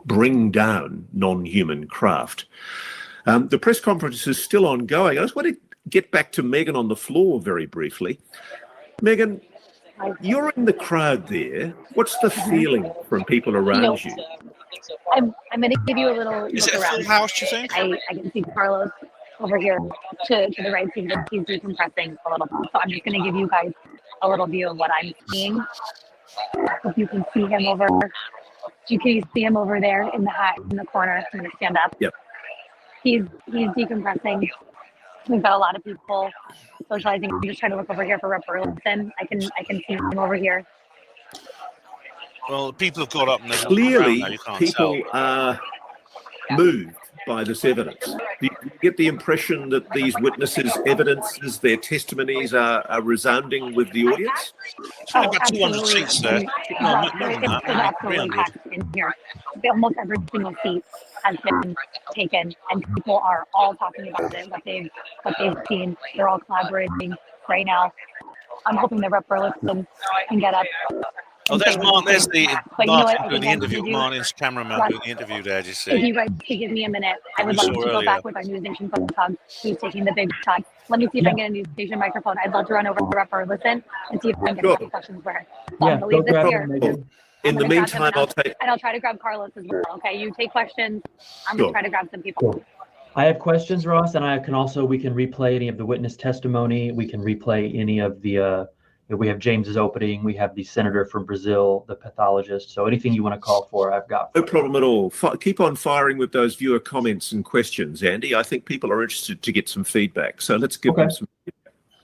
bring down non-human craft. The press conference is still ongoing. I just want to get back to Megan on the floor very briefly. Megan, you're in the crowd there. What's the feeling from people around you? I'm going to give you a little Is look it a around. full house, do you think? I can see Carlos over here to the right. He's decompressing a little bit. So I'm just going to give you guys a little view of what I'm seeing. If you can see him over, you can see him over there in the hat in the corner. I'm going to stand up. Yep. He's decompressing. We've got a lot of people socializing. I'm just trying to look over here for Rep Burleson. I can see him over here. Well, people have got up and they're Clearly, now, you can't people tell. are moved by this evidence. Do you get the impression that these witnesses' evidences, their testimonies are resounding with the audience? It's only about 200 seats there. No, more than that. It's been absolutely packed in here. Almost every single seat has been taken, and people are all talking about it, what they've seen. They're all collaborating right now. I'm hoping the Rep Burleson can get up. Oh, there's Martin. There's the But you know what? Martin I doing think the I interview. do- Martin's cameraman doing the interview there. Do you If see? you guys could give me a minute, I would We love saw to go earlier. back with our News Nation phone who's taking the big shot. Let me see if I can get a News Nation microphone. I'd love to run over to Rep Burleson and see if I can get Sure. some questions for her. So Yeah, I'm going to leave go this grab here. him, Megan. In the I'm gonna grab him meantime, I'll take. and I'll try to grab Carlos as well. Okay, you take questions. I'm going Sure. to try to grab some people. Cool. I have questions, Ross, and we can replay any of the witness testimony. We can replay any of the, we have James's opening. We have the senator from Brazil, the pathologist. So anything you want to call for, I've got. No problem at all. Keep on firing with those viewer comments and questions, Andy. I think people are interested to get some feedback. So let's give them some feedback.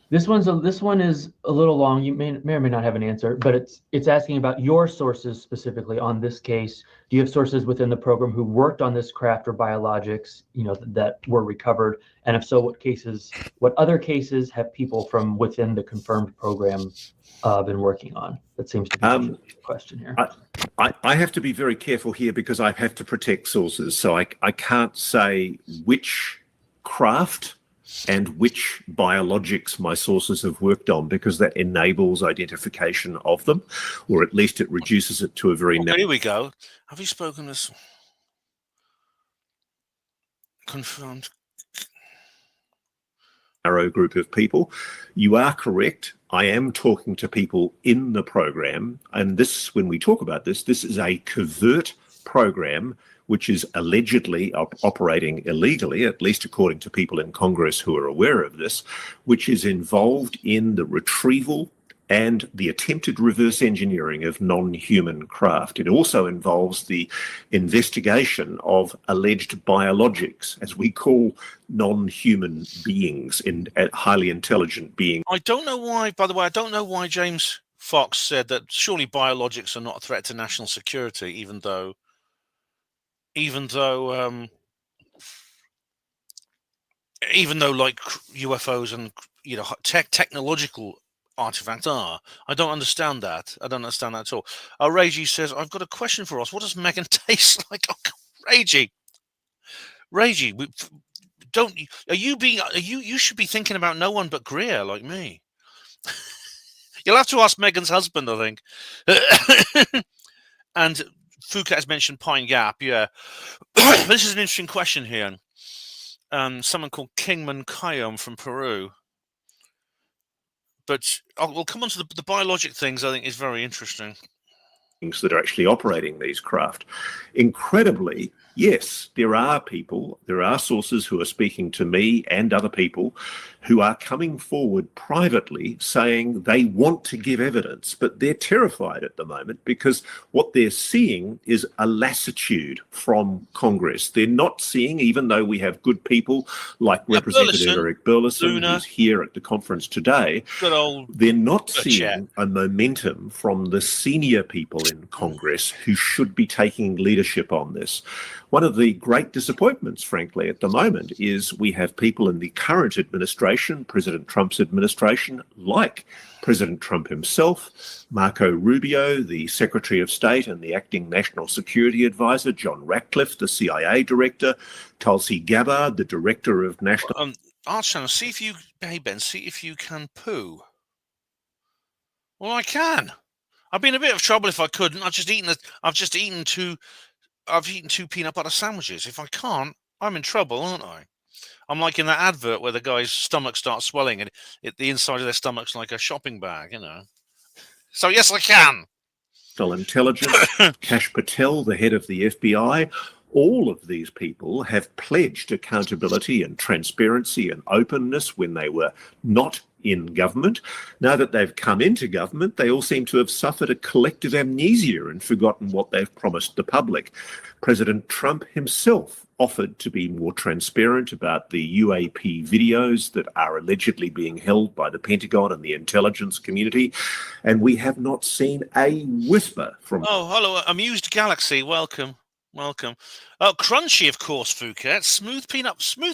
This one is a little long. You may or may not have an answer, but it's asking about your sources specifically on this case. Do you have sources within the program who worked on this craft or biologics, that were recovered? And if so, what other cases have people from within the confirmed program been working on? That seems to be the question here. I have to be very careful here because I have to protect sources. So I can't say which craft and which biologics my sources have worked on, because that enables identification of them, or at least it reduces it to a very Okay, here we go. Have you spoken this? Confirmed. Narrow group of people. You are correct. I am talking to people in the program, and this, when we talk about this is a covert program which is allegedly operating illegally, at least according to people in Congress who are aware of this, which is involved in the retrieval and the attempted reverse engineering of non-human craft. It also involves the investigation of alleged biologics, as we call non-human beings, highly intelligent beings. I don't know why, by the way, I don't know why James Fox said that surely biologics are not a threat to national security, even though like UFOs and technological artifacts are. I don't understand that. I don't understand that at all. Ragey says, I've got a question for us. What does Megan taste like? Oh, Ragey, you should be thinking about no one but Greer like me. You'll have to ask Megan's husband, I think. And Phuket has mentioned Pine Gap, yeah. This is an interesting question here. Someone called Kingman Kayom from Peru. But we'll come on to the biologic things, I think is very interesting. That are actually operating these craft. Incredibly, yes, there are sources who are speaking to me and other people who are coming forward privately saying they want to give evidence, but they're terrified at the moment because what they're seeing is a lassitude from Congress. They're not seeing, even though we have good people like Representative Eric Burleson, who's here at the conference today, they're not seeing a momentum from the senior people in Congress who should be taking leadership on this. One of the great disappointments, frankly, at the moment is we have people in the current administration, President Trump's administration, like President Trump himself, Marco Rubio, the Secretary of State and the acting National Security Advisor, John Ratcliffe, the CIA Director, Tulsi Gabbard, the Director of National... Archana, hey Ben, see if you can poo. Well, I can. I'd be in a bit of trouble if I couldn't. I've eaten two peanut butter sandwiches. If I can't, I'm in trouble, aren't I? I'm like in that advert where the guy's stomach starts swelling and the inside of their stomach's like a shopping bag, So yes, I can. Intelligence, Kash Patel, the head of the FBI, all of these people have pledged accountability and transparency and openness when they were not in government. Now that they've come into government, they all seem to have suffered a collective amnesia and forgotten what they've promised the public. President Trump himself offered to be more transparent about the UAP videos that are allegedly being held by the Pentagon and the intelligence community, and we have not seen a whisper from... Oh, hello, Amused Galaxy, welcome. Welcome. Oh, crunchy, of course, Phuket. Smooth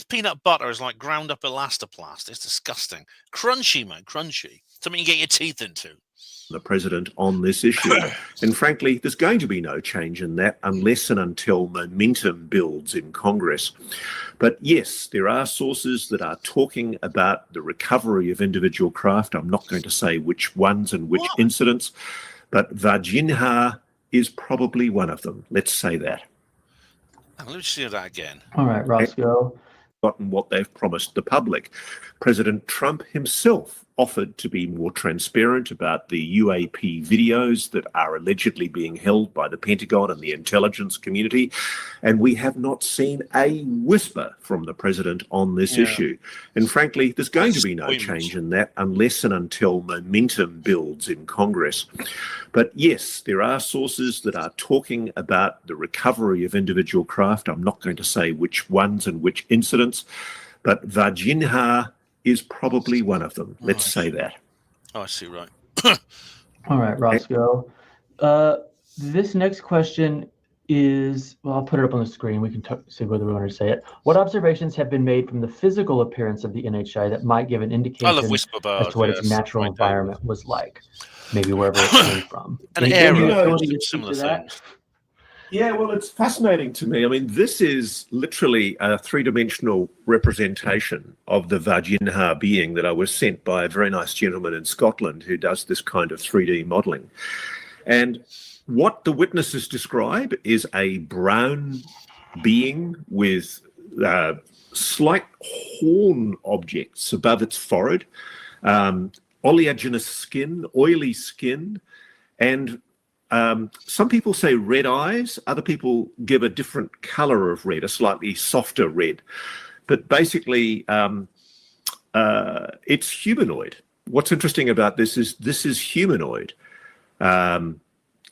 peanut butter is like ground up elastoplast. It's disgusting. Crunchy, mate, crunchy. Something you get your teeth into. The president on this issue. And frankly, there's going to be no change in that unless and until momentum builds in Congress. But yes, there are sources that are talking about the recovery of individual craft. I'm not going to say which ones and which incidents, but Varginha is probably one of them. Let's say that. Let me see that again. All right, Roscoe. Gotten what they've promised the public. President Trump himself offered to be more transparent about the UAP videos that are allegedly being held by the Pentagon and the intelligence community, and we have not seen a whisper from the president on this issue. And frankly, there's going to be no change in that unless and until momentum builds in Congress. But yes, there are sources that are talking about the recovery of individual craft. I'm not going to say which ones and which incidents, but Varginha is probably one of them. Let's say that. Oh, I see, right. All right, Roscoe. This next question is, well, I'll put it up on the screen. We can see whether we want to say it. What observations have been made from the physical appearance of the NHI that might give an indication as to what its natural environment was like? Maybe wherever it came from. An Any area, ability to speak similar to that? things. Yeah, well, it's fascinating to me. I mean, this is literally a three-dimensional representation of the Varginha being that I was sent by a very nice gentleman in Scotland who does this kind of 3D modelling. And what the witnesses describe is a brown being with slight horn objects above its forehead, oleaginous skin, oily skin, and some people say red eyes. Other people give a different color of red, a slightly softer red. But basically, it's humanoid. What's interesting about this is humanoid,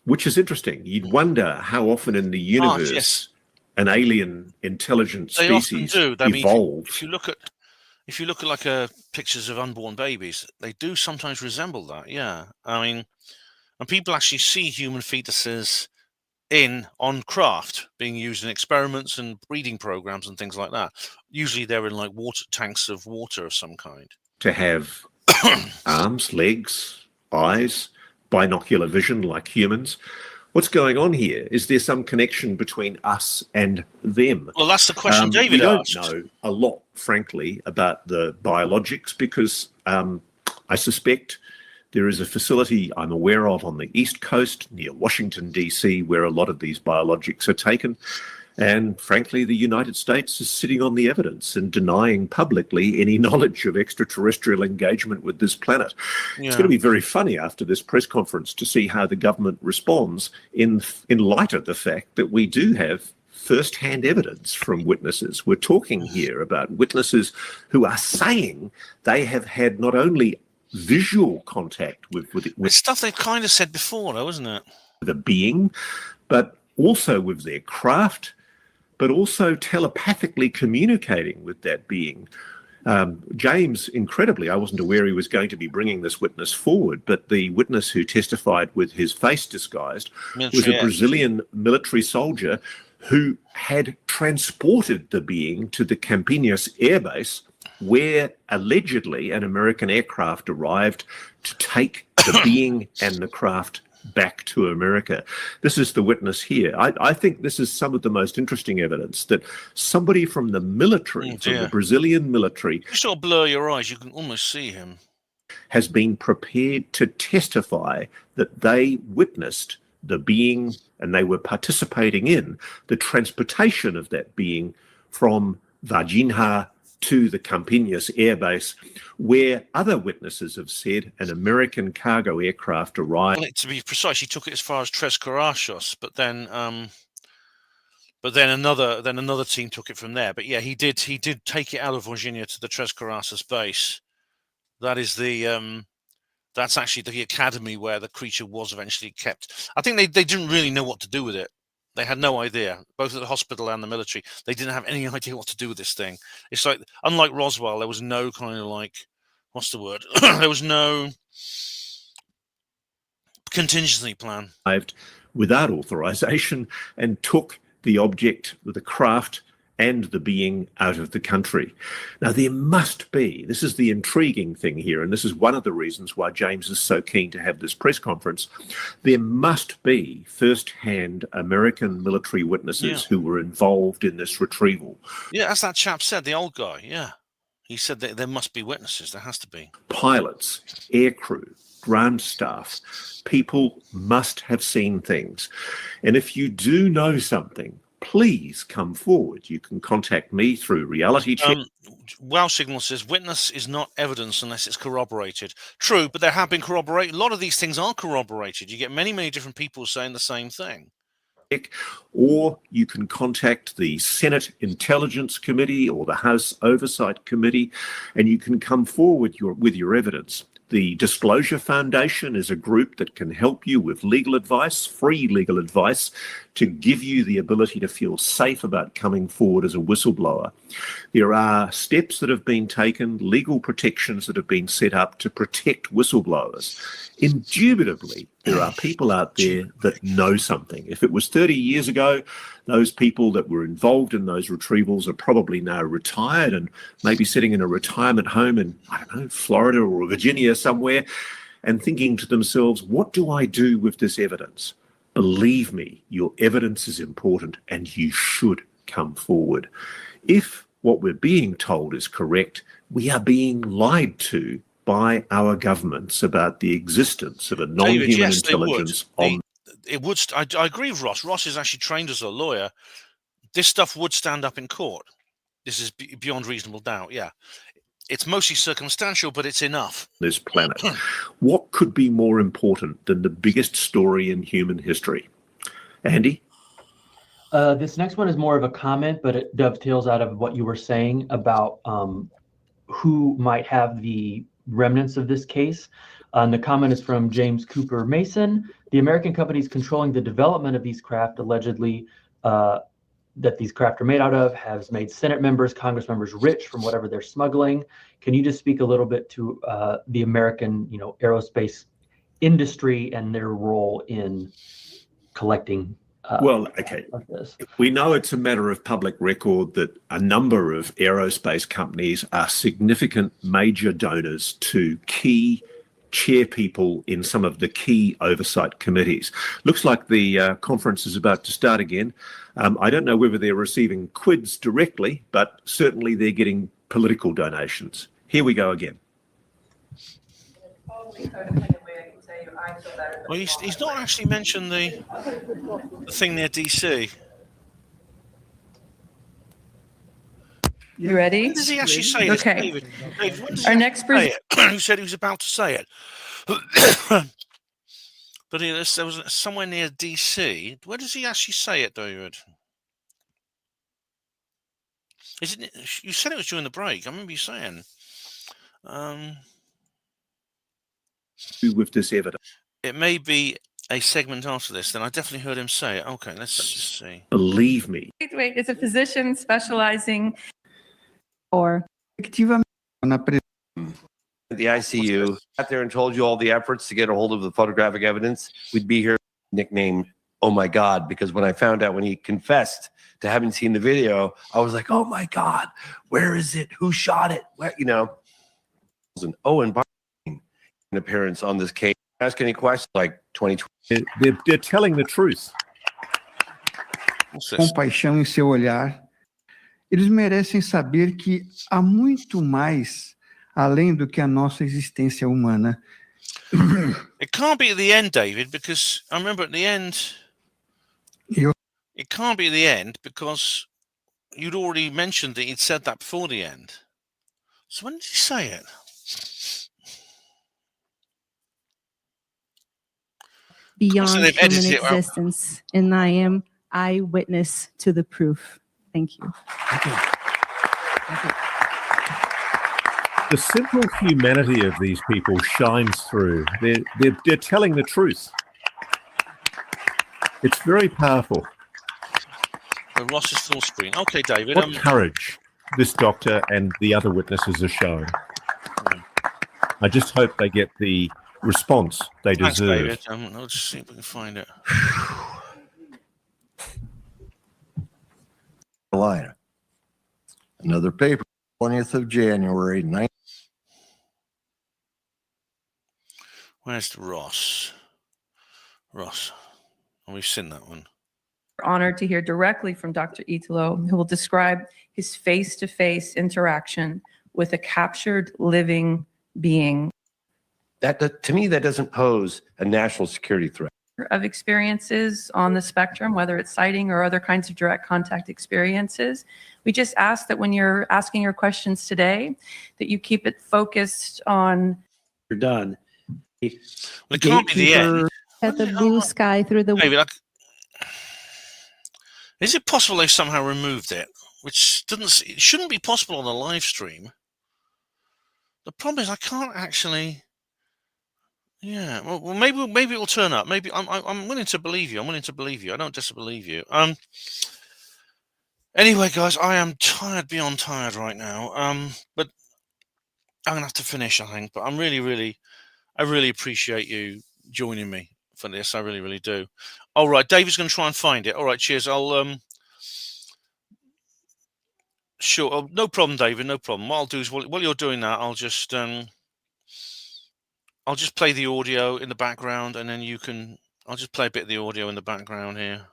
which is interesting. You'd wonder how often in the universe an alien intelligent species often do. I mean, evolved. if you look at like pictures of unborn babies, they do sometimes resemble that. Yeah, I mean. And people actually see human fetuses on craft being used in experiments and breeding programs and things like that. Usually they're in like water tanks of water of some kind. To have arms, legs, eyes, binocular vision like humans. What's going on here? Is there some connection between us and them? Well, that's the question David we don't asked. know a lot, frankly, about the biologics because I suspect there is a facility I'm aware of on the East Coast near Washington, D.C., where a lot of these biologics are taken. And frankly, the United States is sitting on the evidence and denying publicly any knowledge of extraterrestrial engagement with this planet. It's going to be very funny after this press conference to see how the government responds in light of the fact that we do have first-hand evidence from witnesses. We're talking here about witnesses who are saying they have had not only visual contact with It's stuff they've kind of said before, though, isn't it? The being, but also with their craft, but also telepathically communicating with that being. James, incredibly, I wasn't aware he was going to be bringing this witness forward, but the witness who testified with his face disguised was a Brazilian military soldier who had transported the being to the Campinas airbase, where allegedly an American aircraft arrived to take the being and the craft back to America. This is the witness here. I think this is some of the most interesting evidence that somebody from the military, from the Brazilian military, You sort of blur your eyes, you can almost see him. has been prepared to testify that they witnessed the being and they were participating in the transportation of that being from Varginha to the Campinas airbase, where other witnesses have said an American cargo aircraft arrived. Well, to be precise, he took it as far as Tres Carachos, but then another team took it from there. But yeah, he did take it out of Varginha to the Tres Carachos base. That is that's actually the academy where the creature was eventually kept. I think they didn't really know what to do with it. They had no idea, both at the hospital and the military. They didn't have any idea what to do with this thing. It's like, unlike Roswell, there was no kind of like, what's the word? There was no contingency plan. Without authorization and took the object, the craft, and the being out of the country. Now, there must be, this is the intriguing thing here, and this is one of the reasons why James is so keen to have this press conference, there must be first-hand American military witnesses who were involved in this retrieval. Yeah, as that chap said, the old guy, yeah. He said that there must be witnesses, there has to be. Pilots, aircrew, ground staff, people must have seen things. And if you do know something, please come forward. You can contact me through Reality Check. Wow Signal says, witness is not evidence unless it's corroborated. True, but there have been corroborated. A lot of these things are corroborated. You get many, many different people saying the same thing. Or you can contact the Senate Intelligence Committee or the House Oversight Committee, and you can come forward with your evidence. The Disclosure Foundation is a group that can help you with legal advice, free legal advice, to give you the ability to feel safe about coming forward as a whistleblower. There are steps that have been taken, legal protections that have been set up to protect whistleblowers. Indubitably, there are people out there that know something. If it was 30 years ago, those people that were involved in those retrievals are probably now retired and maybe sitting in a retirement home in, I don't know, Florida or Virginia somewhere and thinking to themselves, what do I do with this evidence? Believe me, your evidence is important and you should come forward. If what we're being told is correct, we are being lied to by our governments about the existence of a non-human intelligence on. It would. I agree with Ross. Ross is actually trained as a lawyer. This stuff would stand up in court. This is beyond reasonable doubt. Yeah, it's mostly circumstantial, but it's enough. This planet. What could be more important than the biggest story in human history? Andy? This next one is more of a comment, but it dovetails out of what you were saying about who might have the remnants of this case. And the comment is from James Cooper Mason. The American companies controlling the development of these craft, allegedly that these craft are made out of, has made Senate members, Congress members rich from whatever they're smuggling. Can you just speak a little bit to the American, aerospace industry and their role in collecting? Well, okay. We know it's a matter of public record that a number of aerospace companies are significant major donors to key chair people in some of the key oversight committees. Looks like the conference is about to start again. I don't know whether they're receiving quids directly, but certainly they're getting political donations. Here we go again. Well, he's not actually mentioned the thing near DC. You ready? When does he actually say this, Okay. David? David, when does Our he next say it? Who said he was about to say it? But there was somewhere near DC. Where does he actually say it, David? Isn't it? You said it was during the break. I remember you saying. With this evidence. It may be a segment after this. Then I definitely heard him say it. Okay, let's just see. Believe me. Wait, is a physician specializing or The ICU sat there and told you all the efforts to get a hold of the photographic evidence, we'd be here nicknamed "Oh my God," because when I found out when he confessed to having seen the video, I was like, "Oh my God, where is it? Who shot it?" Where, and Owen Barton, an appearance on this case. Ask any questions like 2020. They're telling the truth. Compaixão em seu olhar. Eles merecem saber que há muito mais além do que a nossa existência humana. It can't be at the end, David, because I remember at the end. It can't be at the end because you'd already mentioned that he'd said that before the end. So when did he say it? Beyond they've human edited it out. existence, and I am eyewitness to the proof. Thank you. The simple humanity of these people shines through. They're telling the truth. It's very powerful. Ross's full screen. Okay, David. What courage this doctor and the other witnesses are showing. I just hope they get the response they deserve. David. Let's see if we can find it. Carolina. Another paper, 20th of January, Where's Ross? Ross. Oh, we've seen that one. We're honored to hear directly from Dr. Italo, who will describe his face-to-face interaction with a captured living being. That to me, that doesn't pose a national security threat. Of experiences on the spectrum, whether it's sighting or other kinds of direct contact experiences. We just ask that when you're asking your questions today, that you keep it focused on. You're done. Well, it can't be the end. At the blue sky through the. Maybe like. Is it possible they somehow removed it? Which doesn't. It shouldn't be possible on a live stream. The problem is I can't actually. Yeah, well, maybe it will turn up. Maybe I'm willing to believe you. I'm willing to believe you. I don't disbelieve you. Anyway, guys, I am tired beyond tired right now. But I'm gonna have to finish, I think. But I really appreciate you joining me for this. I really, really do. All right, David's gonna try and find it. All right, cheers. I'll sure. Oh, no problem, David. No problem. What I'll do is while you're doing that, I'll just play the audio in the background, and then I'll just play a bit of the audio in the background here.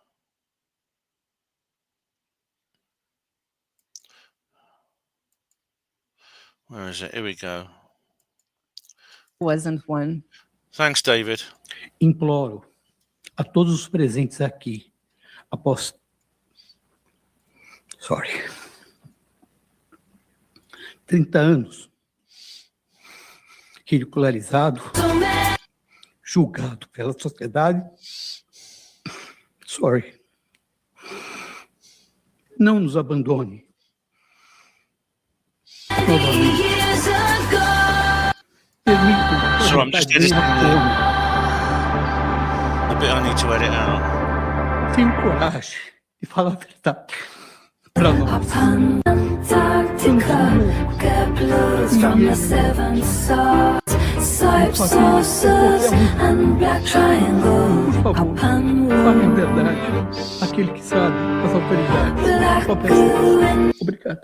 Where is it? Here we go. Wasn't one. Thanks, David. Imploro a todos os presentes aqui, após 30 anos, ridicularizado, julgado pela sociedade. Não nos abandone. So I'm just editing the bit I need to edit out. Tenho coragem de falar a verdade para nós. Por favor, fale a verdade. Aquele que sabe, as autoridades. Obrigado.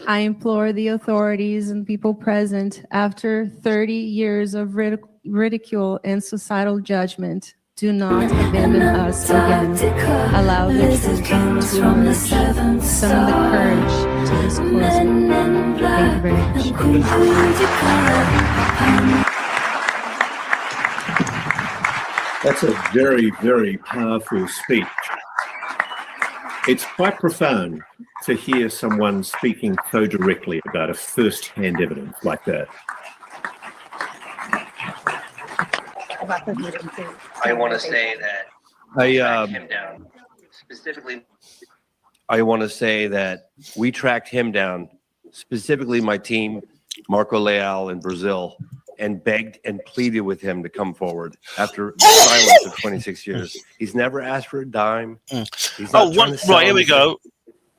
I implore the authorities and people present, after 30 years of ridicule and societal judgment, do not abandon us again. Allow the truth to emerge. Summon the courage to disclose it. Thank you very much. That's a very, very powerful speech. It's quite profound to hear someone speaking so directly about a first-hand evidence like that. I want to say that I want to say that we tracked him down, specifically my team, Marco Leal in Brazil, and begged and pleaded with him to come forward after silence of 26 years. He's never asked for a dime. He's not trying to sell right, here we anything. go.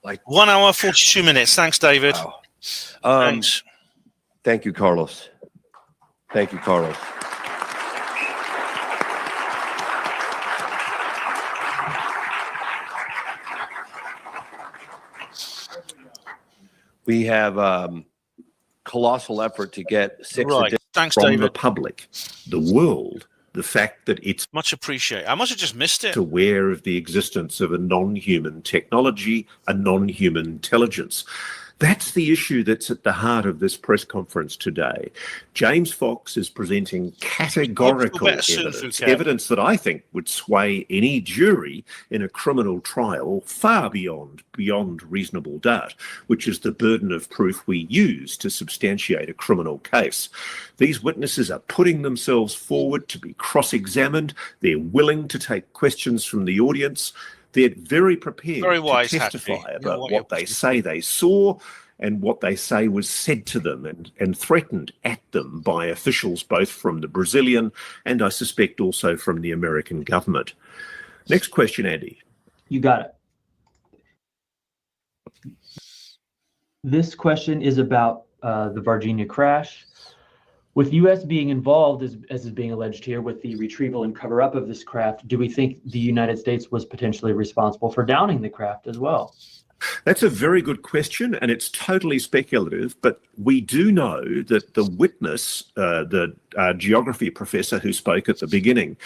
Like 1 hour, 42 minutes. Thanks, David. Wow. Thanks. Thank you, Carlos. Thank you, Carlos. We have colossal effort to get 6 Right. Thanks, From David. the public, the world, the fact that it's Much appreciated. I must have just missed it. aware of the existence of a non-human technology, a non-human intelligence. That's the issue that's at the heart of this press conference today. James Fox is presenting categorical evidence that I think would sway any jury in a criminal trial far beyond reasonable doubt, which is the burden of proof we use to substantiate a criminal case. These witnesses are putting themselves forward to be cross-examined. They're willing to take questions from the audience. They're very prepared to testify about what they say they saw and what they say was said to them and threatened at them by officials both from the Brazilian and I suspect also from the American government. Next question, Andy. You got it. This question is about the Varginha crash. With U.S. being involved, as is being alleged here, with the retrieval and cover-up of this craft, do we think the United States was potentially responsible for downing the craft as well? That's a very good question, and it's totally speculative, but we do know that the witness, the geography professor who spoke at the beginning,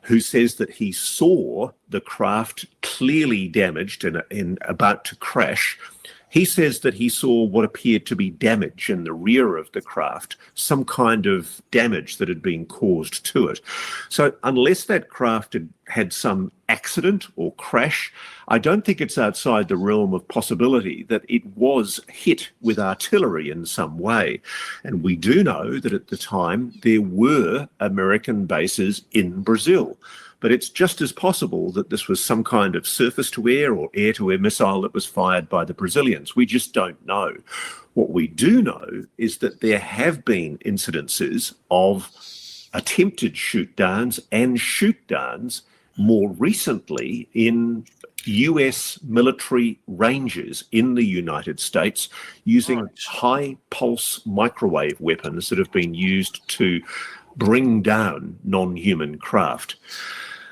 who says that he saw the craft clearly damaged and about to crash, he says that he saw what appeared to be damage in the rear of the craft, some kind of damage that had been caused to it. So unless that craft had some accident or crash, I don't think it's outside the realm of possibility that it was hit with artillery in some way. And we do know that at the time there were American bases in Brazil. But it's just as possible that this was some kind of surface-to-air or air-to-air missile that was fired by the Brazilians. We just don't know. What we do know is that there have been incidences of attempted shoot-downs and shoot-downs more recently in US military ranges in the United States using high-pulse microwave weapons that have been used to bring down non-human craft.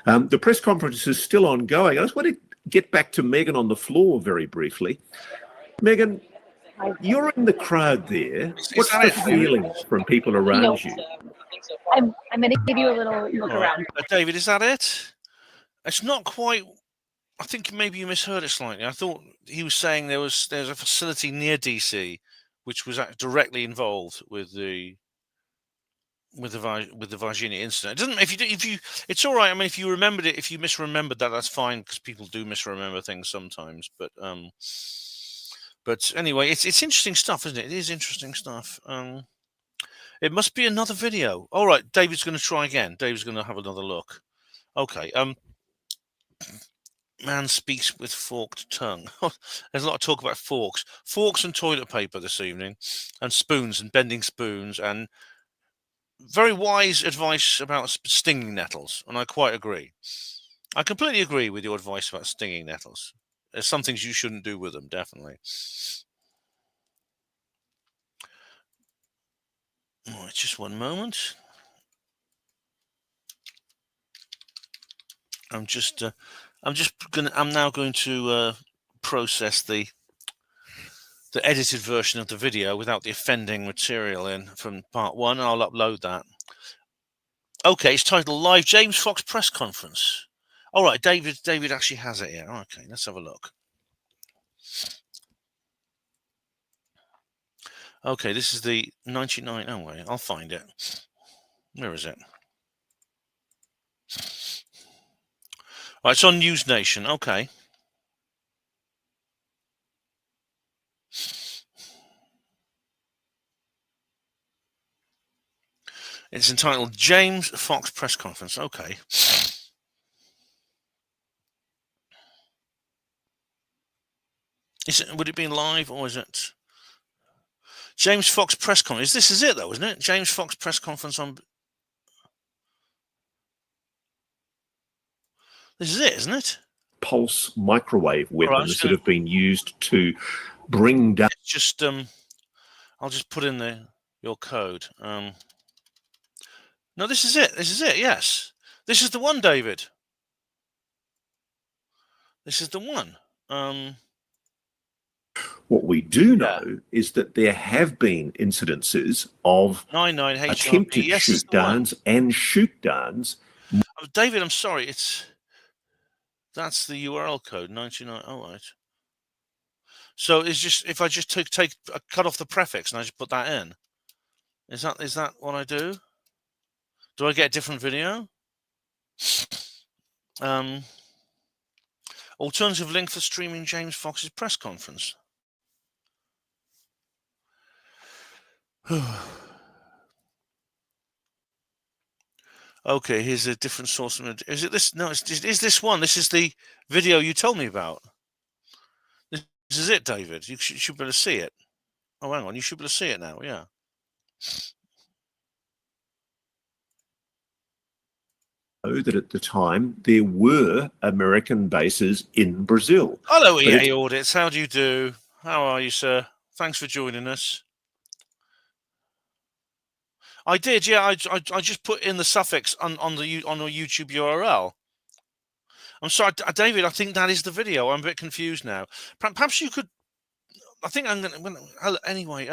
The press conference is still ongoing. I just want to get back to Megan on the floor very briefly. Megan, you're in the crowd there. What's the feeling from people around you? I'm going to give you a little look around. David, is that it? It's not quite. I think maybe you misheard it slightly. I thought he was saying there's a facility near DC which was directly involved with the Varginha incident. It doesn't. If you, it's all right. I mean, if you remembered it, if you misremembered that, that's fine because people do misremember things sometimes. But anyway, it's interesting stuff, isn't it? It is interesting stuff. It must be another video. All right, David's going to try again. David's going to have another look. Okay. Man speaks with forked tongue. There's a lot of talk about forks and toilet paper this evening, and spoons and bending spoons and very wise advice about stinging nettles, and I quite agree. I completely agree with your advice about stinging nettles. There's some things you shouldn't do with them, definitely. All right, just one moment. I'm now going to process the edited version of the video without the offending material in from part 1. I'll upload that. Okay, it's titled Live James Fox Press Conference. All right, David actually has it here. Okay, let's have a look. Okay, this is the 99. Oh, wait, I'll find it. Where is it? Right, it's on News Nation. Okay. It's entitled James Fox Press Conference. Okay. Would it be live or is it James Fox Press Conference? This is it though, isn't it? James Fox Press Conference on. This is it, isn't it? Pulse microwave weapons that have been used to bring down. Just I'll just put in your code. No, this is it. This is it. Yes, this is the one, David. This is the one. What we do know is that there have been incidences of 99 HRP. attempted shoot-downs and shoot-downs. Oh, David, I'm sorry. That's the URL code 99. Oh, right. So it's just if I just cut off the prefix and I just put that in. Is that what I do? Do I get a different video? Alternative link for streaming James Fox's press conference. Okay, here's a different source. Is it this? No, is this one? This is the video you told me about. This is it, David. You should be able to see it. Oh, hang on. You should be able to see it now. Yeah. That at the time there were American bases in Brazil. Hello, EA Audits. How do you do? How are you, sir? Thanks for joining us. I did, yeah. I just put in the suffix on the YouTube URL. I'm sorry, David. I think that is the video. I'm a bit confused now. Perhaps you could. I think I'm gonna. Anyway,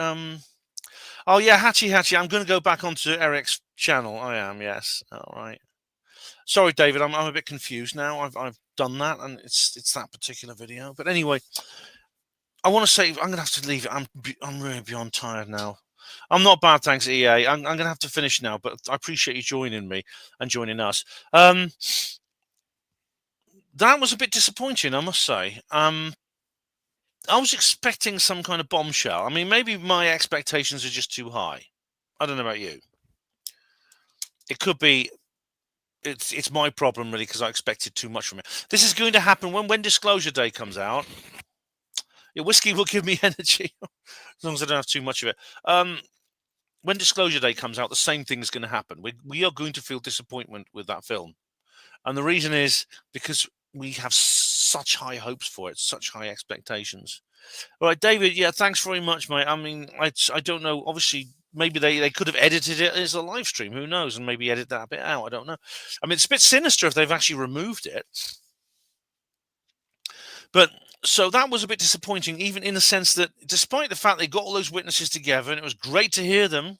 oh yeah, Hatchie. I'm gonna go back onto Eric's channel. I am. Yes. All right. Sorry, David. I'm a bit confused now. I've done that, and it's that particular video. But anyway, I want to say I'm gonna have to leave it. I'm really beyond tired now. I'm not bad, thanks, EA. I'm gonna have to finish now, but I appreciate you joining me and joining us. That was a bit disappointing, I must say. I was expecting some kind of bombshell. I mean, maybe my expectations are just too high. I don't know about you. It could be. It's my problem really because I expected too much from it. This is going to happen when Disclosure Day comes out. Yeah, whiskey will give me energy as long as I don't have too much of it. When Disclosure Day comes out, the same thing is going to happen. We are going to feel disappointment with that film, and the reason is because we have such high hopes for it, such high expectations. All right, David. Yeah, thanks very much, mate. I mean, I don't know. Obviously, maybe they could have edited it as a live stream. Who knows? And maybe edit that bit out. I don't know. I mean, it's a bit sinister if they've actually removed it. But so that was a bit disappointing, even in the sense that despite the fact they got all those witnesses together, and it was great to hear them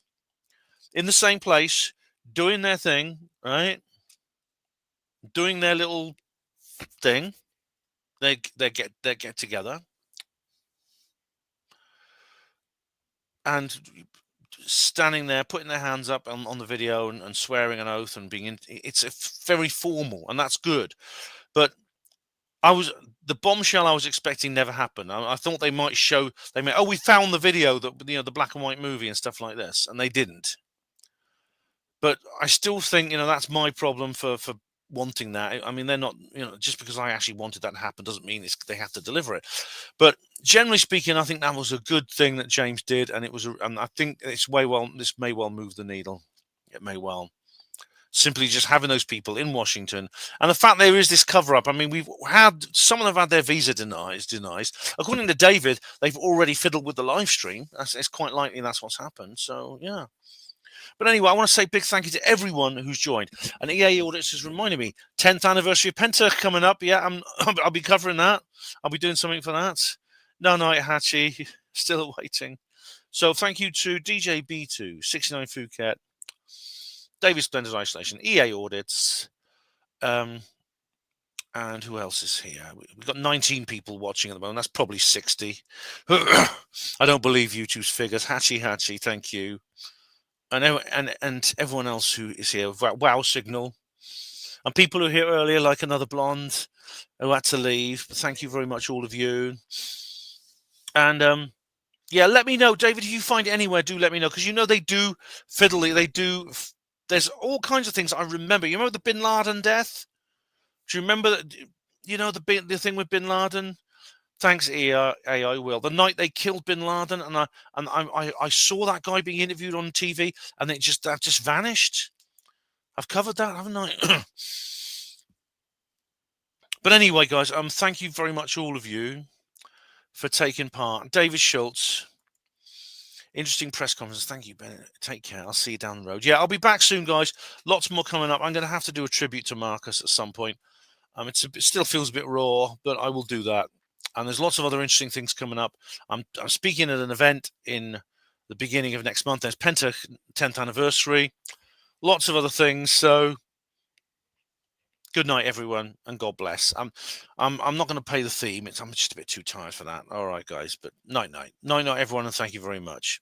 in the same place doing their thing, right? Doing their little thing. They get together. And standing there, putting their hands up on the video and swearing an oath and being it's very formal, and that's good. But the bombshell I was expecting never happened. I thought they might we found the video, that the black and white movie and stuff like this, and they didn't. But I still think that's my problem for wanting that. I mean, they're not, just because I actually wanted that to happen doesn't mean they have to deliver it. But generally speaking, I think that was a good thing that James did, and and I think this may well move the needle. It may well. Simply just having those people in Washington, and the fact there is this cover-up. I mean, some of them have had their visa denied. According to David, they've already fiddled with the live stream. It's quite likely that's what's happened. So yeah. But anyway, I want to say big thank you to everyone who's joined. And EA Audits has reminded me, 10th anniversary of Penta coming up. Yeah, I'll be covering that. I'll be doing something for that. No, Hatchie, still waiting. So thank you to DJ B2, 69 Phuket, David Splendid Isolation, EA Audits, and who else is here? We've got 19 people watching at the moment. That's probably 60. I don't believe YouTube's figures. Hatchie, thank you. And everyone else who is here, Wow Signal, and people who were here earlier, like Another Blonde, who had to leave. But thank you very much, all of you. And yeah, let me know, David, if you find it anywhere. Do let me know, because they do fiddle. They do. There's all kinds of things I remember. You remember the Bin Laden death? Do you remember that? The thing with Bin Laden. Thanks, AI Will. The night they killed Bin Laden, and I saw that guy being interviewed on TV, and that just vanished. I've covered that, haven't I? But anyway, guys, thank you very much, all of you, for taking part. David Schultz, interesting press conference. Thank you, Bennett. Take care. I'll see you down the road. Yeah, I'll be back soon, guys. Lots more coming up. I'm going to have to do a tribute to Marcus at some point. It still feels a bit raw, but I will do that. And there's lots of other interesting things coming up. I'm speaking at an event in the beginning of next month. There's Penta 10th anniversary. Lots of other things. So good night, everyone, and God bless. I'm not going to play the theme. I'm just a bit too tired for that. All right, guys. But night, everyone, and thank you very much.